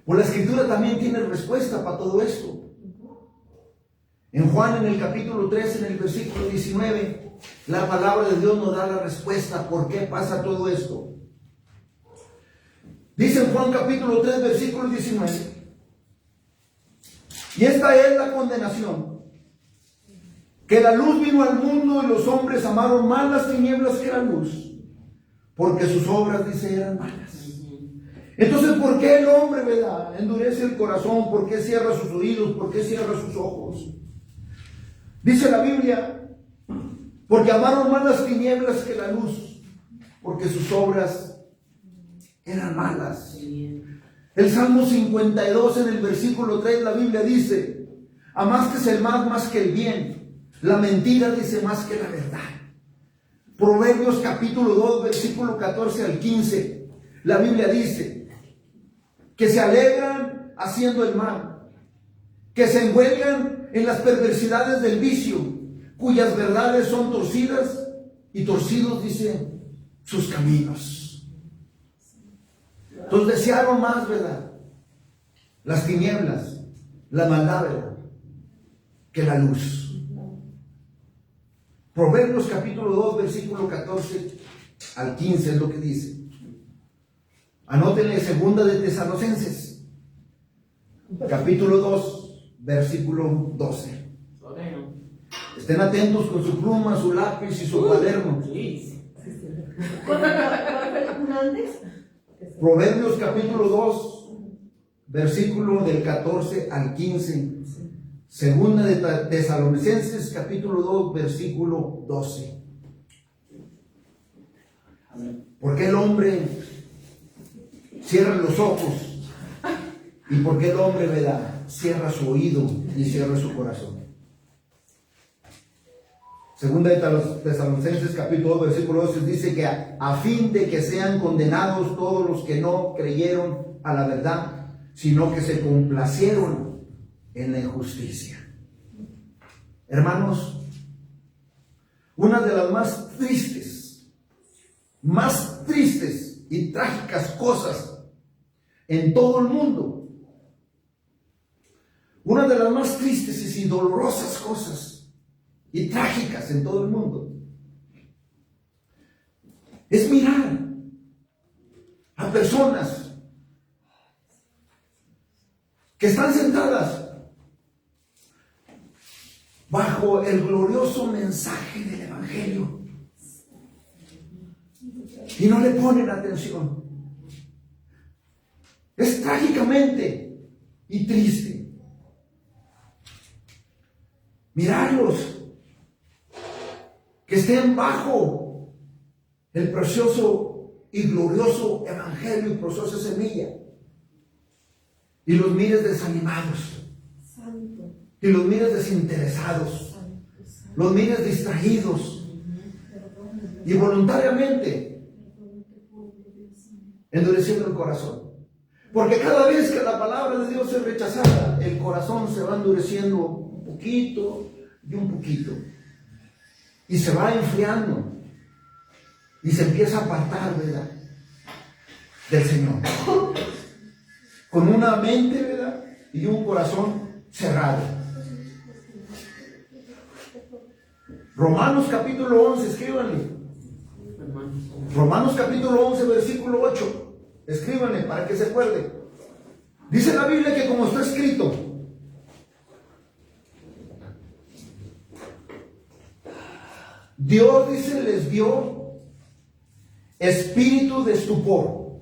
[SPEAKER 1] Pues la Escritura también tiene respuesta para todo esto. En Juan, en el capítulo 3, en el versículo 19, la palabra de Dios nos da la respuesta por qué pasa todo esto. Dice en Juan capítulo 3, versículo 19: y esta es la condenación, que la luz vino al mundo y los hombres amaron más las tinieblas que la luz, porque sus obras, dice, eran malas. Entonces, ¿por qué el hombre, verdad, endurece el corazón? ¿Por qué cierra sus oídos? ¿Por qué cierra sus ojos? Dice la Biblia, porque amaron más las tinieblas que la luz, porque sus obras eran malas. El Salmo 52, en el versículo 3, la Biblia dice: amaste el mal más que el bien, la mentira, dice, más que la verdad. Proverbios capítulo 2, versículo 14 al 15, la Biblia dice que se alegran haciendo el mal, que se envuelgan en las perversidades del vicio, cuyas verdades son torcidas, y torcidos, dice, sus caminos. Entonces desearon más, ¿verdad?, las tinieblas, la maldad, ¿verdad?, que la luz. Proverbios capítulo 2, versículo 14 al 15 es lo que dice. Anótenle segunda de Tesalonicenses, capítulo 2, versículo 12. Estén atentos con su pluma, su lápiz y su cuaderno.
[SPEAKER 2] ¿Cuál fue antes?
[SPEAKER 1] Proverbios capítulo 2, versículo del 14 al 15. Segunda de Tesalonicenses capítulo 2, versículo 12. ¿Por qué el hombre cierra los ojos? ¿Y por qué el hombre, verdad, cierra su oído y cierra su corazón? Segunda de Tesalonicenses capítulo 2, versículo 12 dice que a fin de que sean condenados todos los que no creyeron a la verdad, sino que se complacieron en la injusticia. Hermanos, una de las más tristes y trágicas cosas en todo el mundo, una de las más tristes y dolorosas cosas y trágicas en todo el mundo, es mirar a personas que están sentadas bajo el glorioso mensaje del Evangelio y no le ponen atención. Es trágicamente y triste mirarlos que estén bajo el precioso y glorioso Evangelio y preciosa semilla, y los mires desanimados, y los mires desinteresados, los mires distraídos, y voluntariamente endureciendo el corazón. Porque cada vez que la palabra de Dios es rechazada, el corazón se va endureciendo un poquito y un poquito, y se va enfriando y se empieza a apartar, ¿verdad?, del Señor. Con una mente, ¿verdad? Y un corazón cerrado. Romanos capítulo 11, escríbanle. Romanos capítulo 11, versículo 8. Escríbanle para que se acuerde. Dice la Biblia que como está escrito, Dios, dice, les dio espíritu de estupor,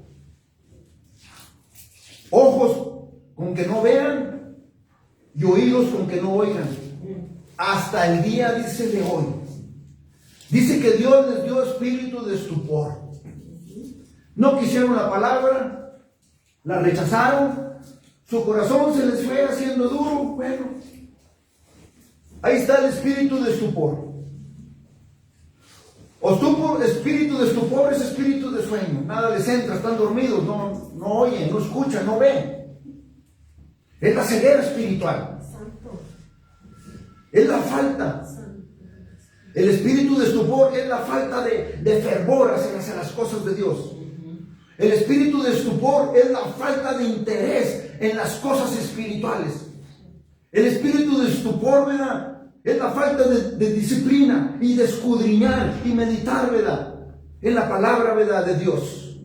[SPEAKER 1] ojos con que no vean y oídos con que no oigan, hasta el día, dice, de hoy. Dice que Dios les dio espíritu de estupor. No quisieron la palabra, la rechazaron, su corazón se les fue haciendo duro. Bueno, ahí está el espíritu de estupor. Espíritu de estupor es espíritu de sueño. Nada les entra, están dormidos, no oyen, no escuchan, no ven. Es la ceguera espiritual. Es la falta. El espíritu de estupor es la falta de fervor hacia las cosas de Dios. El espíritu de estupor es la falta de interés en las cosas espirituales. El espíritu de estupor, ¿verdad?, es la falta de disciplina y de escudriñar y meditar, ¿verdad?, en la palabra, ¿verdad?, de Dios.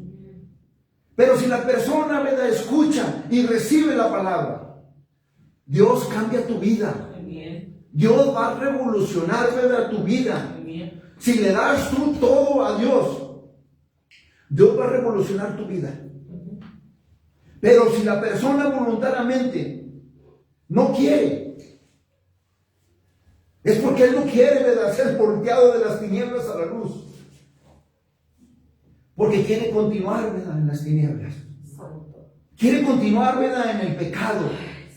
[SPEAKER 1] Pero si la persona, ¿verdad?, escucha y recibe la palabra, Dios cambia tu vida. Dios va a revolucionar, ¿verdad?, tu vida. Si le das tú todo a Dios, Dios va a revolucionar tu vida. Pero si la persona voluntariamente no quiere, es porque él no quiere, ¿verdad?, ser volteado de las tinieblas a la luz. Porque quiere continuar, ¿verdad?, en las tinieblas. Quiere continuar, ¿verdad?, en el pecado,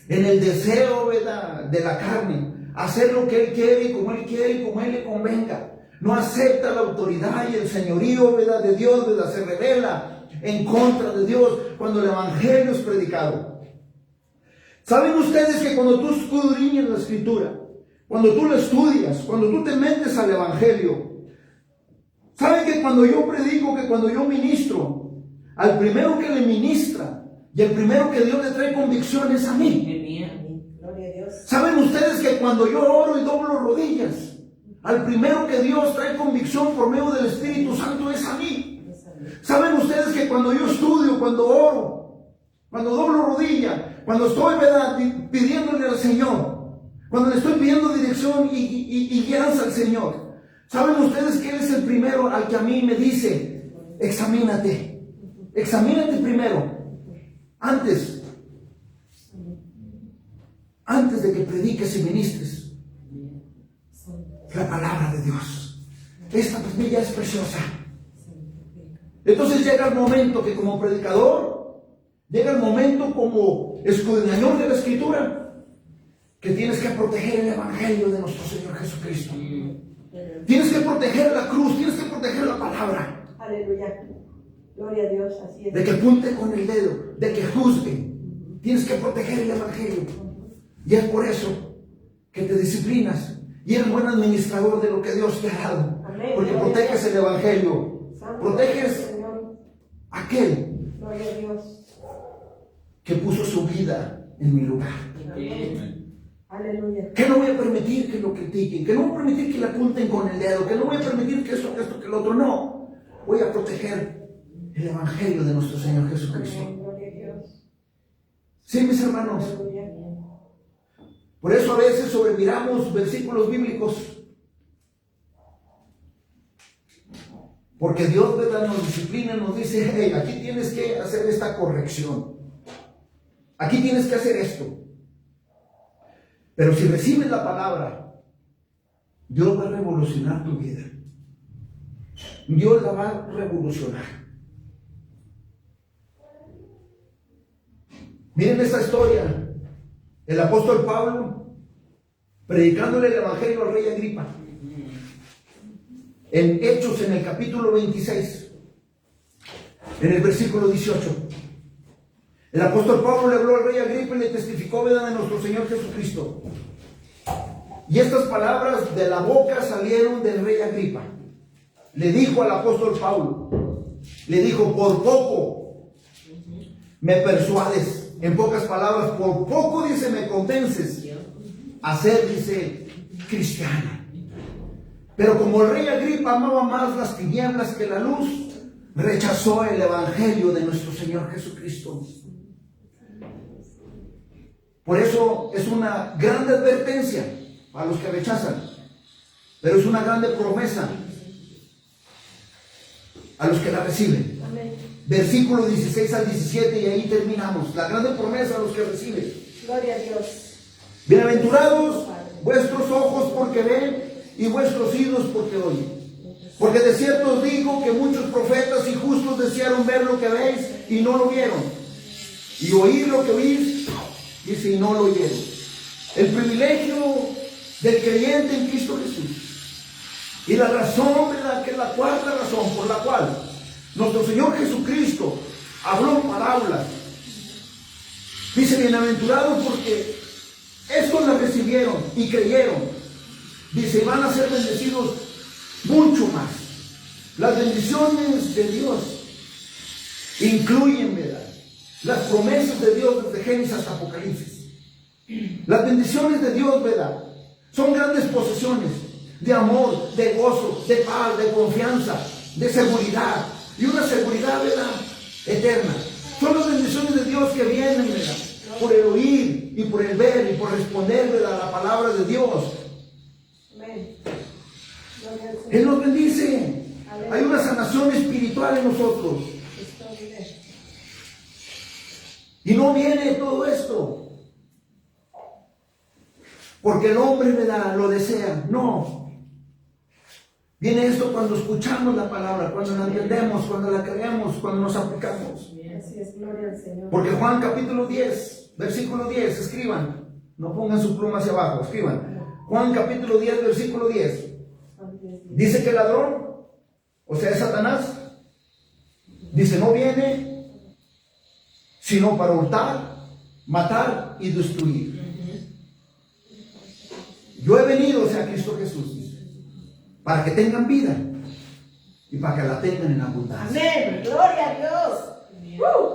[SPEAKER 1] en el deseo, ¿verdad?, de la carne. Hacer lo que él quiere y como él quiere y como él le convenga. No acepta la autoridad y el señorío, ¿verdad?, de Dios, ¿verdad?, se revela en contra de Dios cuando el evangelio es predicado. ¿Saben ustedes que cuando tú escudriñas la escritura, cuando tú lo estudias, cuando tú te metes al evangelio, saben que cuando yo predico, que cuando yo ministro, al primero que le ministra y el primero que Dios le trae convicción es a mí? ¿Saben ustedes que cuando yo oro y doblo rodillas, al primero que Dios trae convicción por medio del Espíritu Santo es a mí? ¿Saben ustedes que cuando yo estudio, cuando oro, cuando doblo rodilla, cuando estoy, ¿verdad?, pidiéndole al Señor, cuando le estoy pidiendo dirección y guianza al Señor, ¿saben ustedes que Él es el primero al que a mí me dice, examínate primero, antes de que prediques y ministres la palabra de Dios? Esta ya es preciosa. Entonces llega el momento que como predicador, llega el momento como escudriñador de la Escritura, que tienes que proteger el evangelio de nuestro Señor Jesucristo. Tienes que proteger la cruz, tienes que proteger la palabra.
[SPEAKER 2] Aleluya. Gloria a Dios, así es.
[SPEAKER 1] De que apunte con el dedo, de que juzgue. Tienes que proteger el evangelio. Y es por eso que te disciplinas y eres buen administrador de lo que Dios te ha dado.
[SPEAKER 2] Amén.
[SPEAKER 1] Porque proteges el evangelio.
[SPEAKER 2] Santo
[SPEAKER 1] Proteges a aquel
[SPEAKER 2] Gloria a Dios.
[SPEAKER 1] que puso su vida en mi lugar.
[SPEAKER 2] Amén. Aleluya.
[SPEAKER 1] Que no voy a permitir que lo critiquen, que no voy a permitir que le apunten con el dedo, que no voy a permitir que esto, que el otro. No. Voy a proteger el evangelio de nuestro Señor Jesucristo.
[SPEAKER 2] Gloria a Dios.
[SPEAKER 1] Sí, mis hermanos.
[SPEAKER 2] Aleluya.
[SPEAKER 1] Por eso a veces sobremiramos versículos bíblicos. Porque Dios, ¿verdad?, nos disciplina, nos dice, hey, aquí tienes que hacer esta corrección. Aquí tienes que hacer esto. Pero si recibes la palabra, Dios va a revolucionar tu vida. Dios la va a revolucionar. Miren esta historia. El apóstol Pablo predicándole el evangelio al rey Agripa. En Hechos, en el capítulo 26, en el versículo 18. El apóstol Pablo le habló al rey Agripa y le testificó, ¿verdad?, de nuestro Señor Jesucristo. Y estas palabras de la boca salieron del rey Agripa. Le dijo al apóstol Pablo, le dijo, por poco me persuades. En pocas palabras, por poco, dice, me convences a ser, dice, cristiana. Pero como el rey Agripa amaba más las tinieblas que la luz, rechazó el evangelio de nuestro Señor Jesucristo. Por eso es una grande advertencia a los que rechazan, pero es una grande promesa a los que la reciben.
[SPEAKER 2] Amén.
[SPEAKER 1] Versículo 16 al 17, y ahí terminamos. La grande promesa a los que reciben.
[SPEAKER 2] Gloria a Dios.
[SPEAKER 1] Bienaventurados vuestros ojos porque ven y vuestros oídos porque oyen. Porque de cierto os digo que muchos profetas y justos desearon ver lo que veis y no lo vieron, y oír lo que oís, dice, y no lo oyeron. El privilegio del creyente en Cristo Jesús. Y la razón, ¿verdad?, que es la cuarta razón por la cual nuestro Señor Jesucristo habló parábolas. Dice, bienaventurados porque estos la recibieron y creyeron. Dice, van a ser bendecidos mucho más. Las bendiciones de Dios incluyen, ¿verdad?, las promesas de Dios desde Génesis hasta Apocalipsis. Las bendiciones de Dios, ¿verdad?, son grandes posesiones de amor, de gozo, de paz, de confianza, de seguridad, y una seguridad, ¿verdad?, eterna. Son las bendiciones de Dios que vienen, ¿verdad?, por el oír y por el ver y por responder, ¿verdad?, a la palabra de Dios.
[SPEAKER 2] Amén. Gloria al Señor.
[SPEAKER 1] Él nos bendice.
[SPEAKER 2] Amén.
[SPEAKER 1] Hay una sanación espiritual en nosotros. Y no viene todo esto porque el hombre, ¿verdad?, lo desea. No. Viene esto cuando escuchamos la palabra, cuando la entendemos, cuando la creemos, cuando nos aplicamos.
[SPEAKER 2] Así es, gloria al Señor.
[SPEAKER 1] Porque Juan capítulo 10, versículo 10, escriban. No pongan su pluma hacia abajo, escriban. Juan capítulo 10, versículo 10. Dice que el ladrón, o sea, es Satanás, dice, no viene sino para hurtar, matar y destruir. Yo he venido, o sea, Cristo Jesús, para que tengan vida y para que la tengan en abundancia.
[SPEAKER 2] Amén. Gloria a Dios.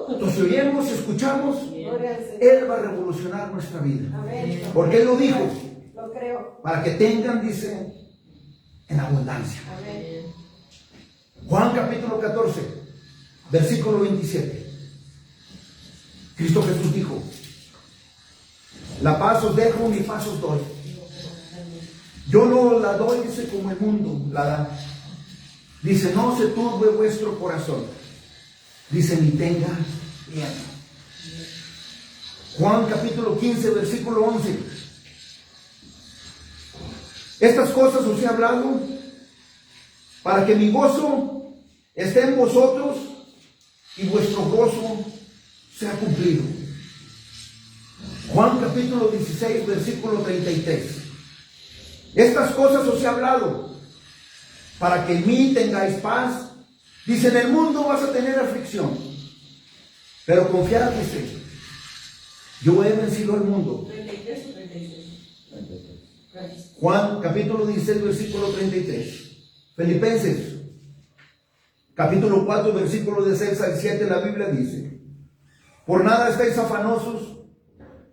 [SPEAKER 1] Entonces, si oímos, escuchamos,
[SPEAKER 2] Gloria al Señor.
[SPEAKER 1] Él va a revolucionar nuestra vida.
[SPEAKER 2] Amén.
[SPEAKER 1] Porque Él lo dijo,
[SPEAKER 2] Lo creo.
[SPEAKER 1] para que tengan, dice, en abundancia.
[SPEAKER 2] Amén.
[SPEAKER 1] Juan capítulo 14, versículo 27. Cristo Jesús dijo, la paz os dejo, mi paz os doy. Yo no la doy, dice, como el mundo la da. Dice, no se turbe vuestro corazón. Dice, ni tenga miedo. Juan capítulo 15, versículo 11. Estas cosas os he hablado para que mi gozo esté en vosotros y vuestro gozo sea cumplido. Juan capítulo 16, versículo 33. Estas cosas os he hablado para que en mí tengáis paz. Dice, en el mundo vas a tener aflicción, pero confiad, dice, yo he vencido al mundo.
[SPEAKER 2] 33 o 36.
[SPEAKER 1] Juan capítulo 16, versículo 33. Filipenses capítulo 4, versículo de 6 al 7, la Biblia dice, por nada estáis afanosos,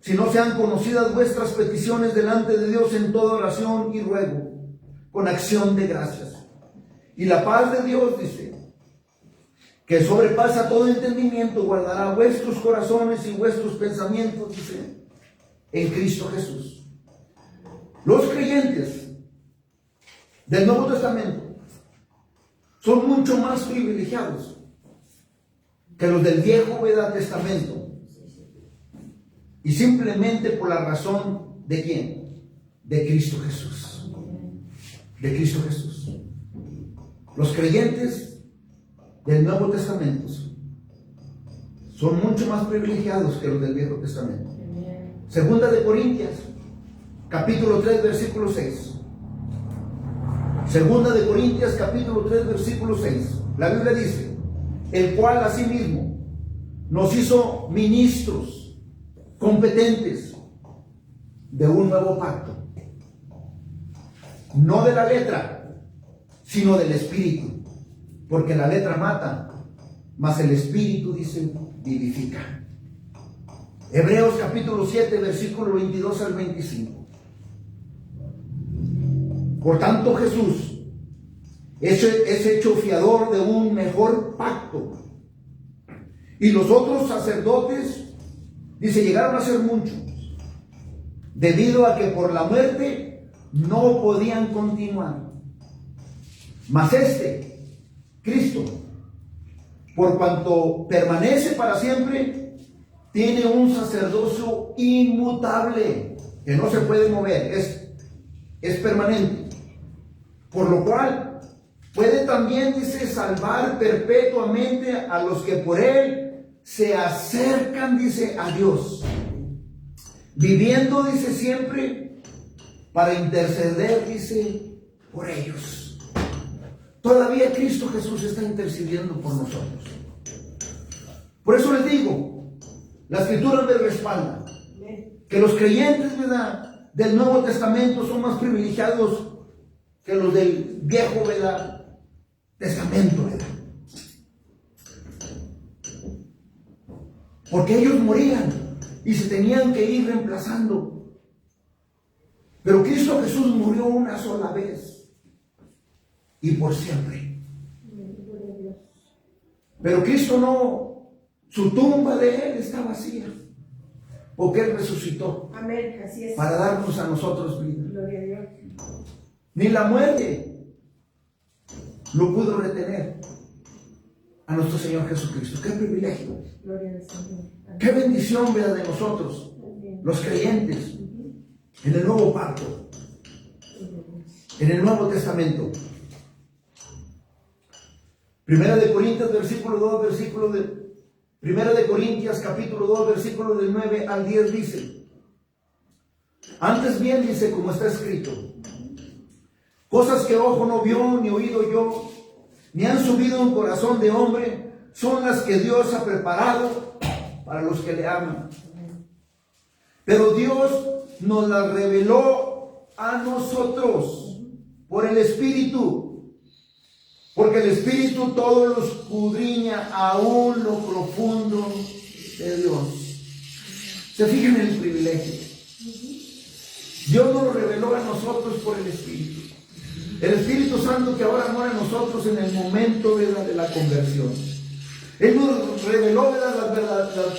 [SPEAKER 1] si no sean conocidas vuestras peticiones delante de Dios en toda oración y ruego, con acción de gracias. Y la paz de Dios, dice, que sobrepasa todo entendimiento, guardará vuestros corazones y vuestros pensamientos, dice, en Cristo Jesús. Los creyentes del Nuevo Testamento son mucho más privilegiados que los del Viejo Testamento. Y simplemente por la razón ¿de quién? De Cristo Jesús. De Cristo Jesús. Los creyentes del Nuevo Testamento son mucho más privilegiados que los del Viejo Testamento. Segunda de Corintios, capítulo 3, versículo 6. Segunda de Corintios, capítulo 3, versículo 6. La Biblia dice, el cual asimismo nos hizo ministros competentes de un nuevo pacto, no de la letra, sino del Espíritu, porque la letra mata, mas el Espíritu, dice, vivifica. Hebreos capítulo 7, versículo 22 al 25. Por tanto, Jesús es hecho fiador de un mejor pacto. Y los otros sacerdotes, dice, llegaron a ser muchos, debido a que por la muerte no podían continuar. Mas Cristo, por cuanto permanece para siempre, tiene un sacerdocio inmutable, que no se puede mover, es permanente. Por lo cual puede también, dice, salvar perpetuamente a los que por él se acercan, dice, a Dios, viviendo, dice, siempre para interceder, dice, por ellos. Todavía Cristo Jesús está intercediendo por nosotros. Por eso les digo, la Escritura me respalda que los creyentes, ¿verdad?, del Nuevo Testamento son más privilegiados que los del Viejo, ¿verdad?, Testamento, ¿verdad? Porque ellos morían y se tenían que ir reemplazando. Pero Cristo Jesús murió una sola vez y por siempre. Pero Cristo no, su tumba de él está vacía, porque él resucitó.
[SPEAKER 2] Amén, así es.
[SPEAKER 1] Para darnos a nosotros vida.
[SPEAKER 2] Gloria a Dios.
[SPEAKER 1] Ni la muerte lo pudo retener a nuestro Señor Jesucristo. Qué privilegio,
[SPEAKER 2] Gloria al Señor. Amén.
[SPEAKER 1] qué bendición, ¿verdad?, de nosotros, los creyentes, en el nuevo pacto, en el Nuevo Testamento. Primera de Corintios, versículo 2, Primera de Corintios, capítulo 2, versículo del 9 al 10 dice: antes bien, dice, como está escrito, cosas que ojo no vio, ni oído yo, ni han subido en corazón de hombre, son las que Dios ha preparado para los que le aman. Pero Dios nos las reveló a nosotros por el Espíritu, porque el Espíritu todo lo escudriña, aún lo profundo de Dios. ¿Se fijan en el privilegio? Dios nos lo reveló a nosotros por el Espíritu. El Espíritu Santo que ahora mora en nosotros en el momento, ¿verdad?, de la conversión. Él nos reveló, ¿verdad?,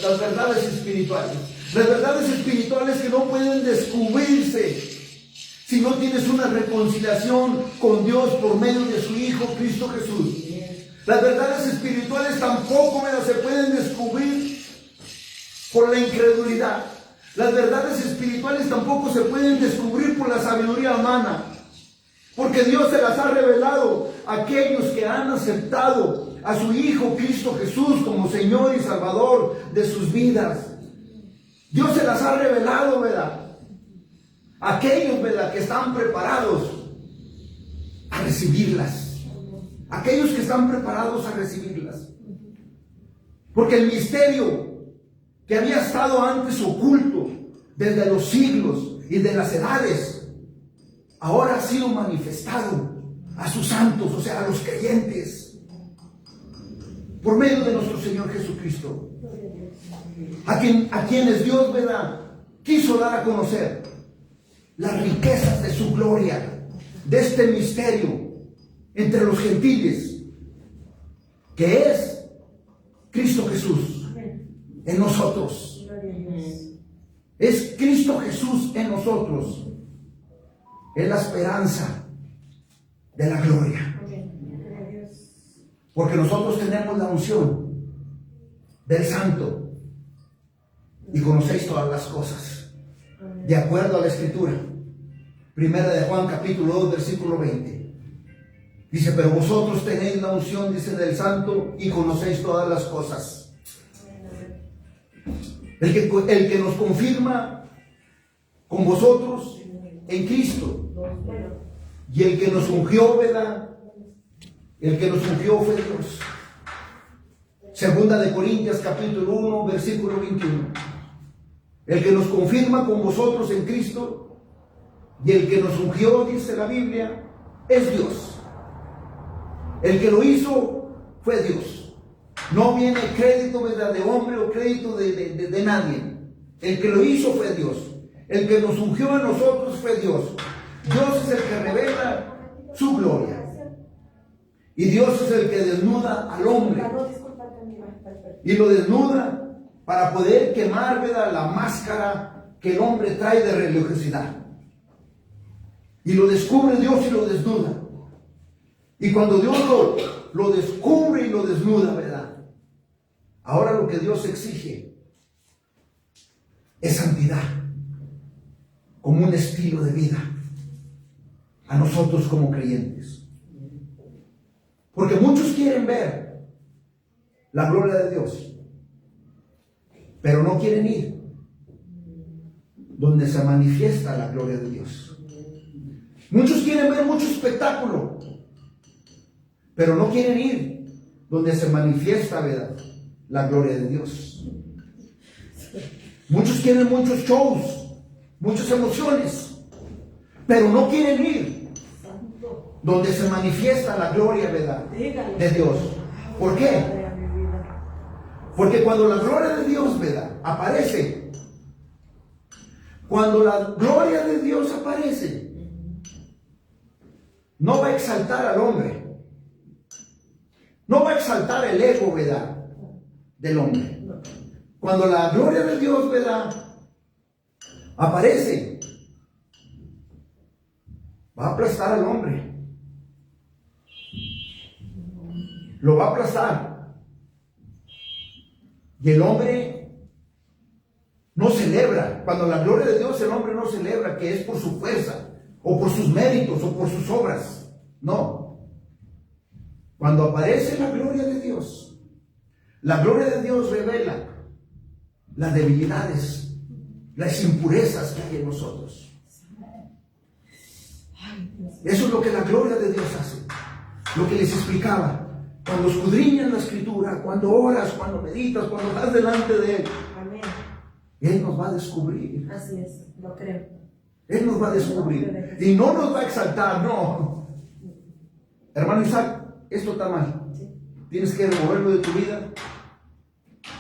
[SPEAKER 1] las verdades espirituales. Las verdades espirituales que no pueden descubrirse si no tienes una reconciliación con Dios por medio de su Hijo Cristo Jesús. Las verdades espirituales tampoco, ¿verdad?, se pueden descubrir por la incredulidad. Las verdades espirituales tampoco se pueden descubrir por la sabiduría humana, porque Dios se las ha revelado a aquellos que han aceptado a su Hijo Cristo Jesús como Señor y Salvador de sus vidas. Dios se las ha revelado, ¿verdad?, a aquellos, ¿verdad?, que están preparados a recibirlas. Aquellos que están preparados a recibirlas. Porque el misterio que había estado antes oculto desde los siglos y de las edades, ahora ha sido manifestado a sus santos, o sea, a los creyentes, por medio de nuestro Señor Jesucristo, a quienes Dios, ¿verdad?, quiso dar a conocer las riquezas de su gloria, de este misterio entre los gentiles, que es Cristo Jesús en nosotros. Es Cristo Jesús en nosotros. Es la esperanza de la gloria. Porque nosotros tenemos la unción del Santo y conocéis todas las cosas, de acuerdo a la Escritura. Primera de Juan, capítulo 2, versículo 20. Dice: pero vosotros tenéis la unción, dice, del Santo, y conocéis todas las cosas. El que nos confirma con vosotros en Cristo, y el que nos ungió, ¿verdad?, el que nos ungió fue Dios. Segunda de Corintios, capítulo 1, versículo 21. El que nos confirma con vosotros en Cristo y el que nos ungió, dice la Biblia, es Dios. El que lo hizo fue Dios. No viene crédito, ¿verdad?, de hombre o crédito de nadie. El que lo hizo fue Dios. El que nos ungió a nosotros fue Dios. Dios es el que revela su gloria. Y Dios es el que desnuda al hombre. Y lo desnuda para poder quemar, ¿verdad?, la máscara que el hombre trae de religiosidad. Y lo descubre Dios y lo desnuda. Y cuando Dios lo descubre y lo desnuda, ¿verdad?, ahora lo que Dios exige es santidad, como un estilo de vida a nosotros como creyentes. Porque muchos quieren ver la gloria de Dios, pero no quieren ir donde se manifiesta la gloria de Dios. Muchos quieren ver mucho espectáculo, pero no quieren ir donde se manifiesta, ¿verdad?, la gloria de Dios. Muchos quieren muchos shows, muchas emociones, pero no quieren ir donde se manifiesta la gloria, ¿verdad?, de Dios. ¿Por qué? Porque cuando la gloria de Dios, ¿verdad?, aparece, cuando la gloria de Dios aparece, no va a exaltar al hombre, no va a exaltar el ego, ¿verdad?, del hombre. Cuando la gloria de Dios, ¿verdad?, aparece, va a aplastar al hombre. Lo va a aplastar. Y el hombre no celebra. Cuando la gloria de Dios, el hombre no celebra que es por su fuerza, o por sus méritos, o por sus obras. No. Cuando aparece la gloria de Dios, la gloria de Dios revela las debilidades, las impurezas que hay en nosotros. Eso es lo que la gloria de Dios hace. Lo que les explicaba. Cuando escudriñas la Escritura, cuando oras, cuando meditas, cuando estás delante de Él,
[SPEAKER 2] Amén.
[SPEAKER 1] Él nos va a descubrir.
[SPEAKER 2] Así es, lo creo.
[SPEAKER 1] Él nos va a descubrir. Y no nos va a exaltar, no. Hermano Isaac, esto está mal.
[SPEAKER 2] Sí.
[SPEAKER 1] Tienes que removerlo de tu vida.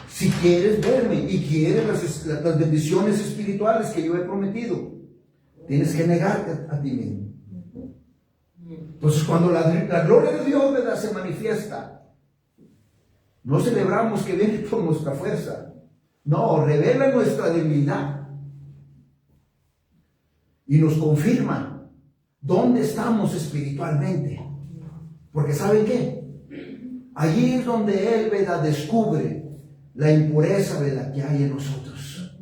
[SPEAKER 1] Si quieres verme y quieres las bendiciones espirituales que yo he prometido, tienes que negarte a ti mismo. Entonces, cuando la gloria de Dios, ¿verdad?, se manifiesta, no celebramos que viene por nuestra fuerza. No, revela nuestra debilidad y nos confirma dónde estamos espiritualmente. Porque ¿saben qué? Allí es donde Él, ¿verdad?, descubre la impureza, ¿verdad?, que hay en nosotros.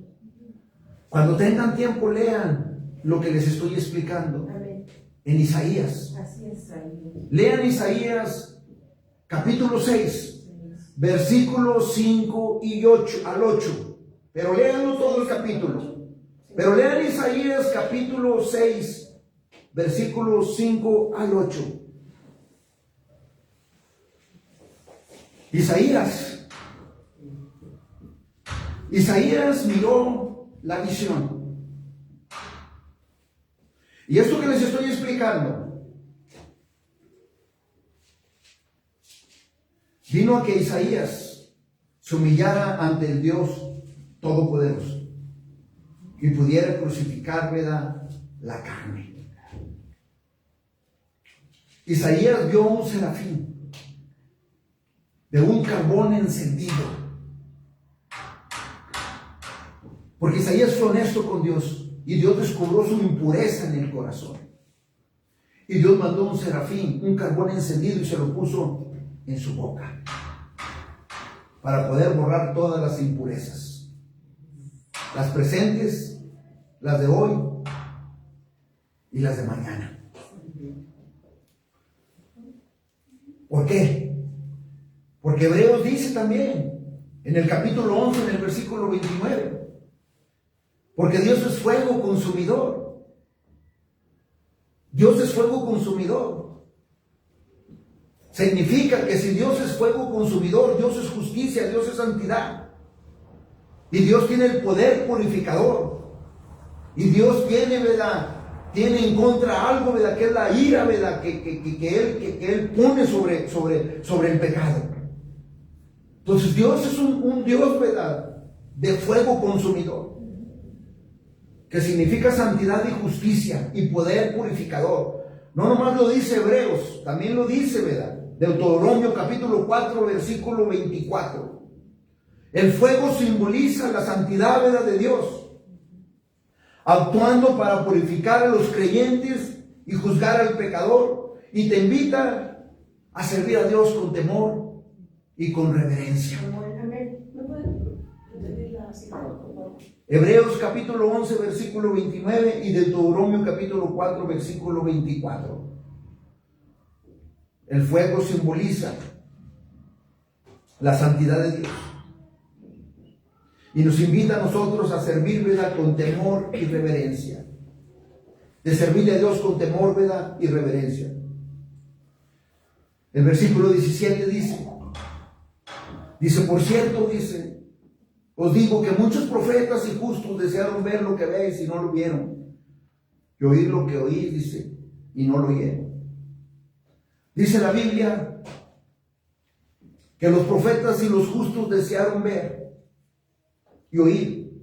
[SPEAKER 1] Cuando tengan tiempo, lean lo que les estoy explicando.
[SPEAKER 2] Amén.
[SPEAKER 1] En Isaías.
[SPEAKER 2] Así es, ahí.
[SPEAKER 1] Lean Isaías capítulo 6, versículos 5 y 8 al 8. Pero leanlo todo el capítulo. Pero lean Isaías capítulo 6, versículos 5 al 8. Isaías miró la visión. Y esto que les estoy explicando, vino a que Isaías se humillara ante el Dios Todopoderoso y pudiera crucificar, ¿verdad?, la carne. Isaías vio un serafín de un carbón encendido. Porque Isaías fue honesto con Dios y Dios descubrió su impureza en el corazón. Y Dios mandó un serafín, un carbón encendido, y se lo puso en su boca para poder borrar todas las impurezas, las presentes, las de hoy y las de mañana. ¿Por qué? Porque Hebreos dice también en el capítulo 11, en el versículo 29, porque Dios es fuego consumidor. Dios es fuego consumidor. Significa que si Dios es fuego consumidor, Dios es justicia, Dios es santidad. Y Dios tiene el poder purificador. Y Dios tiene, ¿verdad?, tiene en contra algo, ¿verdad?, que es la ira, ¿verdad?, que Él pone sobre el pecado. Entonces Dios es un Dios, ¿verdad?, de fuego consumidor, que significa santidad y justicia y poder purificador. No nomás lo dice Hebreos, también lo dice, ¿verdad?, Deuteronomio capítulo 4, versículo 24. El fuego simboliza la santidad, ¿verdad?, de Dios, actuando para purificar a los creyentes y juzgar al pecador, y te invita a servir a Dios con temor y con reverencia.
[SPEAKER 2] Amén. ¿Me pueden pedir la cita, por favor?
[SPEAKER 1] Hebreos capítulo 11, versículo 29 y Deuteronomio capítulo 4, versículo 24. El fuego simboliza la santidad de Dios y nos invita a nosotros a servir, ¿verdad?, con temor y reverencia. De servirle a Dios con temor, ¿verdad?, y reverencia. El versículo 17 dice, por cierto, dice, os digo que muchos profetas y justos desearon ver lo que veis y no lo vieron, y oír lo que oís, dice, y no lo oyeron. Dice la Biblia que los profetas y los justos desearon ver y oír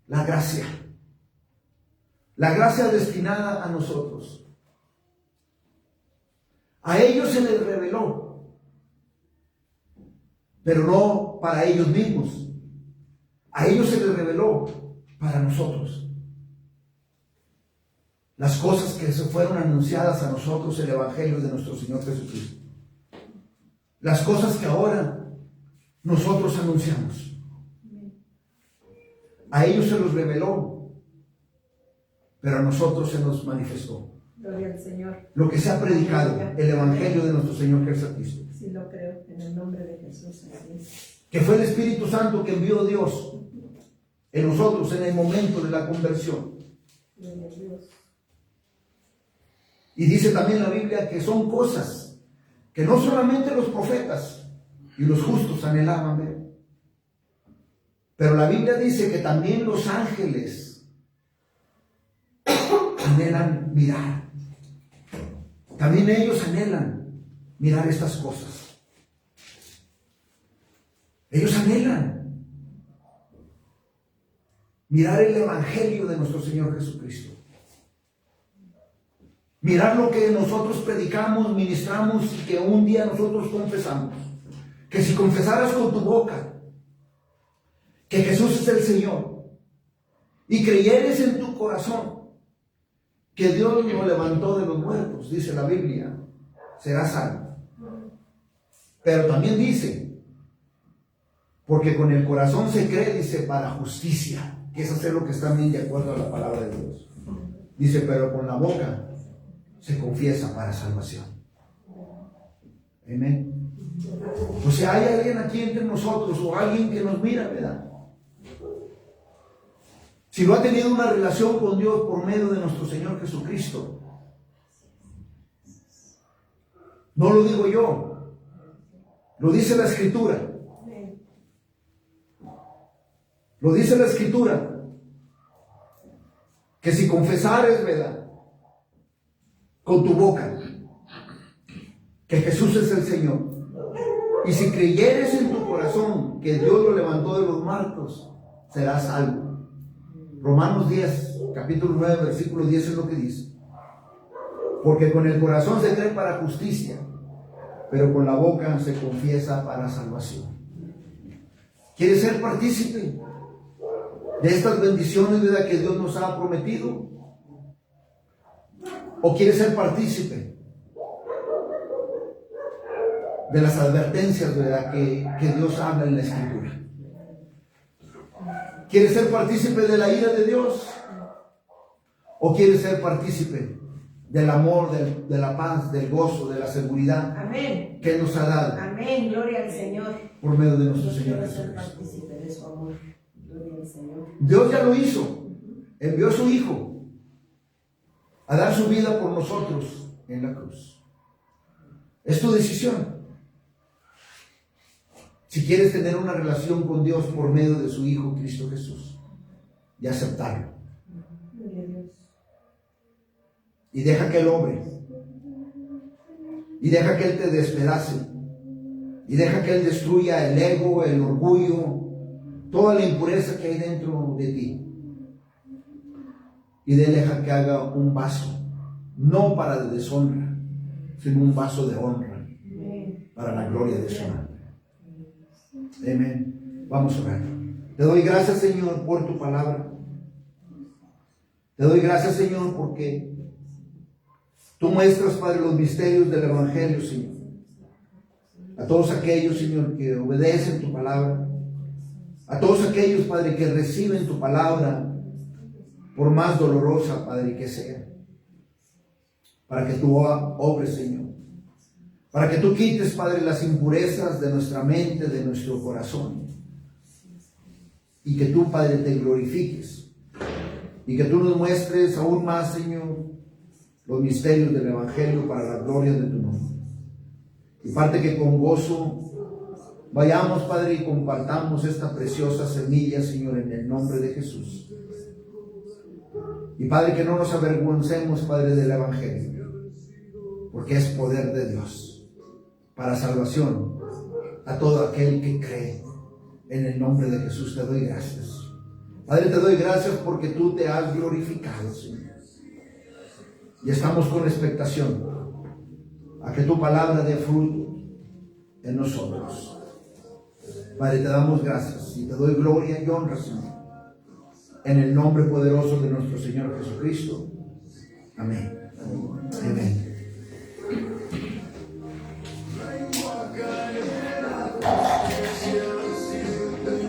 [SPEAKER 1] la gracia destinada a nosotros. A ellos se les reveló, pero no para ellos mismos. A ellos se les reveló para nosotros. Las cosas que se fueron anunciadas a nosotros, el Evangelio de nuestro Señor Jesucristo. Las cosas que ahora nosotros anunciamos. A ellos se los reveló, pero a nosotros se nos manifestó.
[SPEAKER 2] Gloria al Señor.
[SPEAKER 1] Lo que se ha predicado, el Evangelio de nuestro Señor Jesucristo.
[SPEAKER 2] Sí, lo creo, en el nombre de Jesús. Así es.
[SPEAKER 1] Que fue el Espíritu Santo que envió Dios en nosotros en el momento de la conversión.
[SPEAKER 2] Gloria a Dios.
[SPEAKER 1] Y dice también la Biblia que son cosas que no solamente los profetas y los justos anhelaban ver, pero la Biblia dice que también los ángeles anhelan mirar. También ellos anhelan mirar estas cosas. Ellos anhelan mirar el Evangelio de nuestro Señor Jesucristo. Mirar lo que nosotros predicamos, ministramos y que un día nosotros confesamos. Que si confesaras con tu boca que Jesús es el Señor y creyeres en tu corazón que Dios lo levantó de los muertos, dice la Biblia, serás salvo. Pero también dice, porque con el corazón se cree, dice, para justicia, que es hacer lo que está bien de acuerdo a la palabra de Dios. Dice, pero con la boca se confiesa para salvación. Amén. O sea, hay alguien aquí entre nosotros o alguien que nos mira, ¿verdad? Si no ha tenido una relación con Dios por medio de nuestro Señor Jesucristo, no lo digo yo, lo dice la Escritura. Lo dice la Escritura, que si confesares, ¿verdad?, con tu boca que Jesús es el Señor, y si creyeres en tu corazón que Dios lo levantó de los muertos, serás salvo. Romanos 10, capítulo 9, versículo 10 es lo que dice. Porque con el corazón se cree para justicia, pero con la boca se confiesa para salvación. ¿Quieres ser partícipe de estas bendiciones, ¿verdad?, que Dios nos ha prometido? ¿O quieres ser partícipe de las advertencias, ¿verdad?, que Dios habla en la Escritura? ¿Quieres ser partícipe de la ira de Dios? ¿O quieres ser partícipe del amor, de la paz, del gozo, de la seguridad,
[SPEAKER 2] amén,
[SPEAKER 1] que nos ha dado?
[SPEAKER 2] Amén, gloria al Señor.
[SPEAKER 1] Por medio de nuestro
[SPEAKER 2] Yo
[SPEAKER 1] Señor
[SPEAKER 2] quiero ser
[SPEAKER 1] Jesucristo.
[SPEAKER 2] partícipe de su amor. Gloria al Señor.
[SPEAKER 1] Dios ya lo hizo. Envió a su Hijo a dar su vida por nosotros en la cruz. Es tu decisión. Si quieres tener una relación con Dios por medio de su Hijo Cristo Jesús y aceptarlo.
[SPEAKER 2] Gloria a Dios.
[SPEAKER 1] Y deja que Él obre. Y deja que Él te despedace Y deja que Él destruya el ego, el orgullo, toda la impureza que hay dentro de ti. Y deja que haga un vaso, no para deshonra, sino un vaso de honra, para la gloria de su nombre. Amén. Vamos a orar. Te doy gracias, Señor, por tu palabra. Te doy gracias, Señor, porque tú muestras, Padre, los misterios del Evangelio, Señor. A todos aquellos, Señor, que obedecen tu palabra. A todos aquellos, Padre, que reciben tu palabra, por más dolorosa, Padre, que sea. Para que tú obres, Señor. Para que tú quites, Padre, las impurezas de nuestra mente, de nuestro corazón. Y que tú, Padre, te glorifiques. Y que tú nos muestres aún más, Señor, los misterios del Evangelio para la gloria de tu nombre. Y parte que con gozo vayamos, Padre, y compartamos esta preciosa semilla, Señor, en el nombre de Jesús. Y Padre, que no nos avergoncemos, Padre, del Evangelio, porque es poder de Dios para salvación a todo aquel que cree. En el nombre de Jesús te doy gracias. Padre, te doy gracias porque tú te has glorificado, Señor. Y estamos con expectación a que tu palabra dé fruto en nosotros. Padre, te damos gracias y te doy gloria y honra, Señor. En el nombre poderoso de nuestro Señor Jesucristo. Amén. Amén.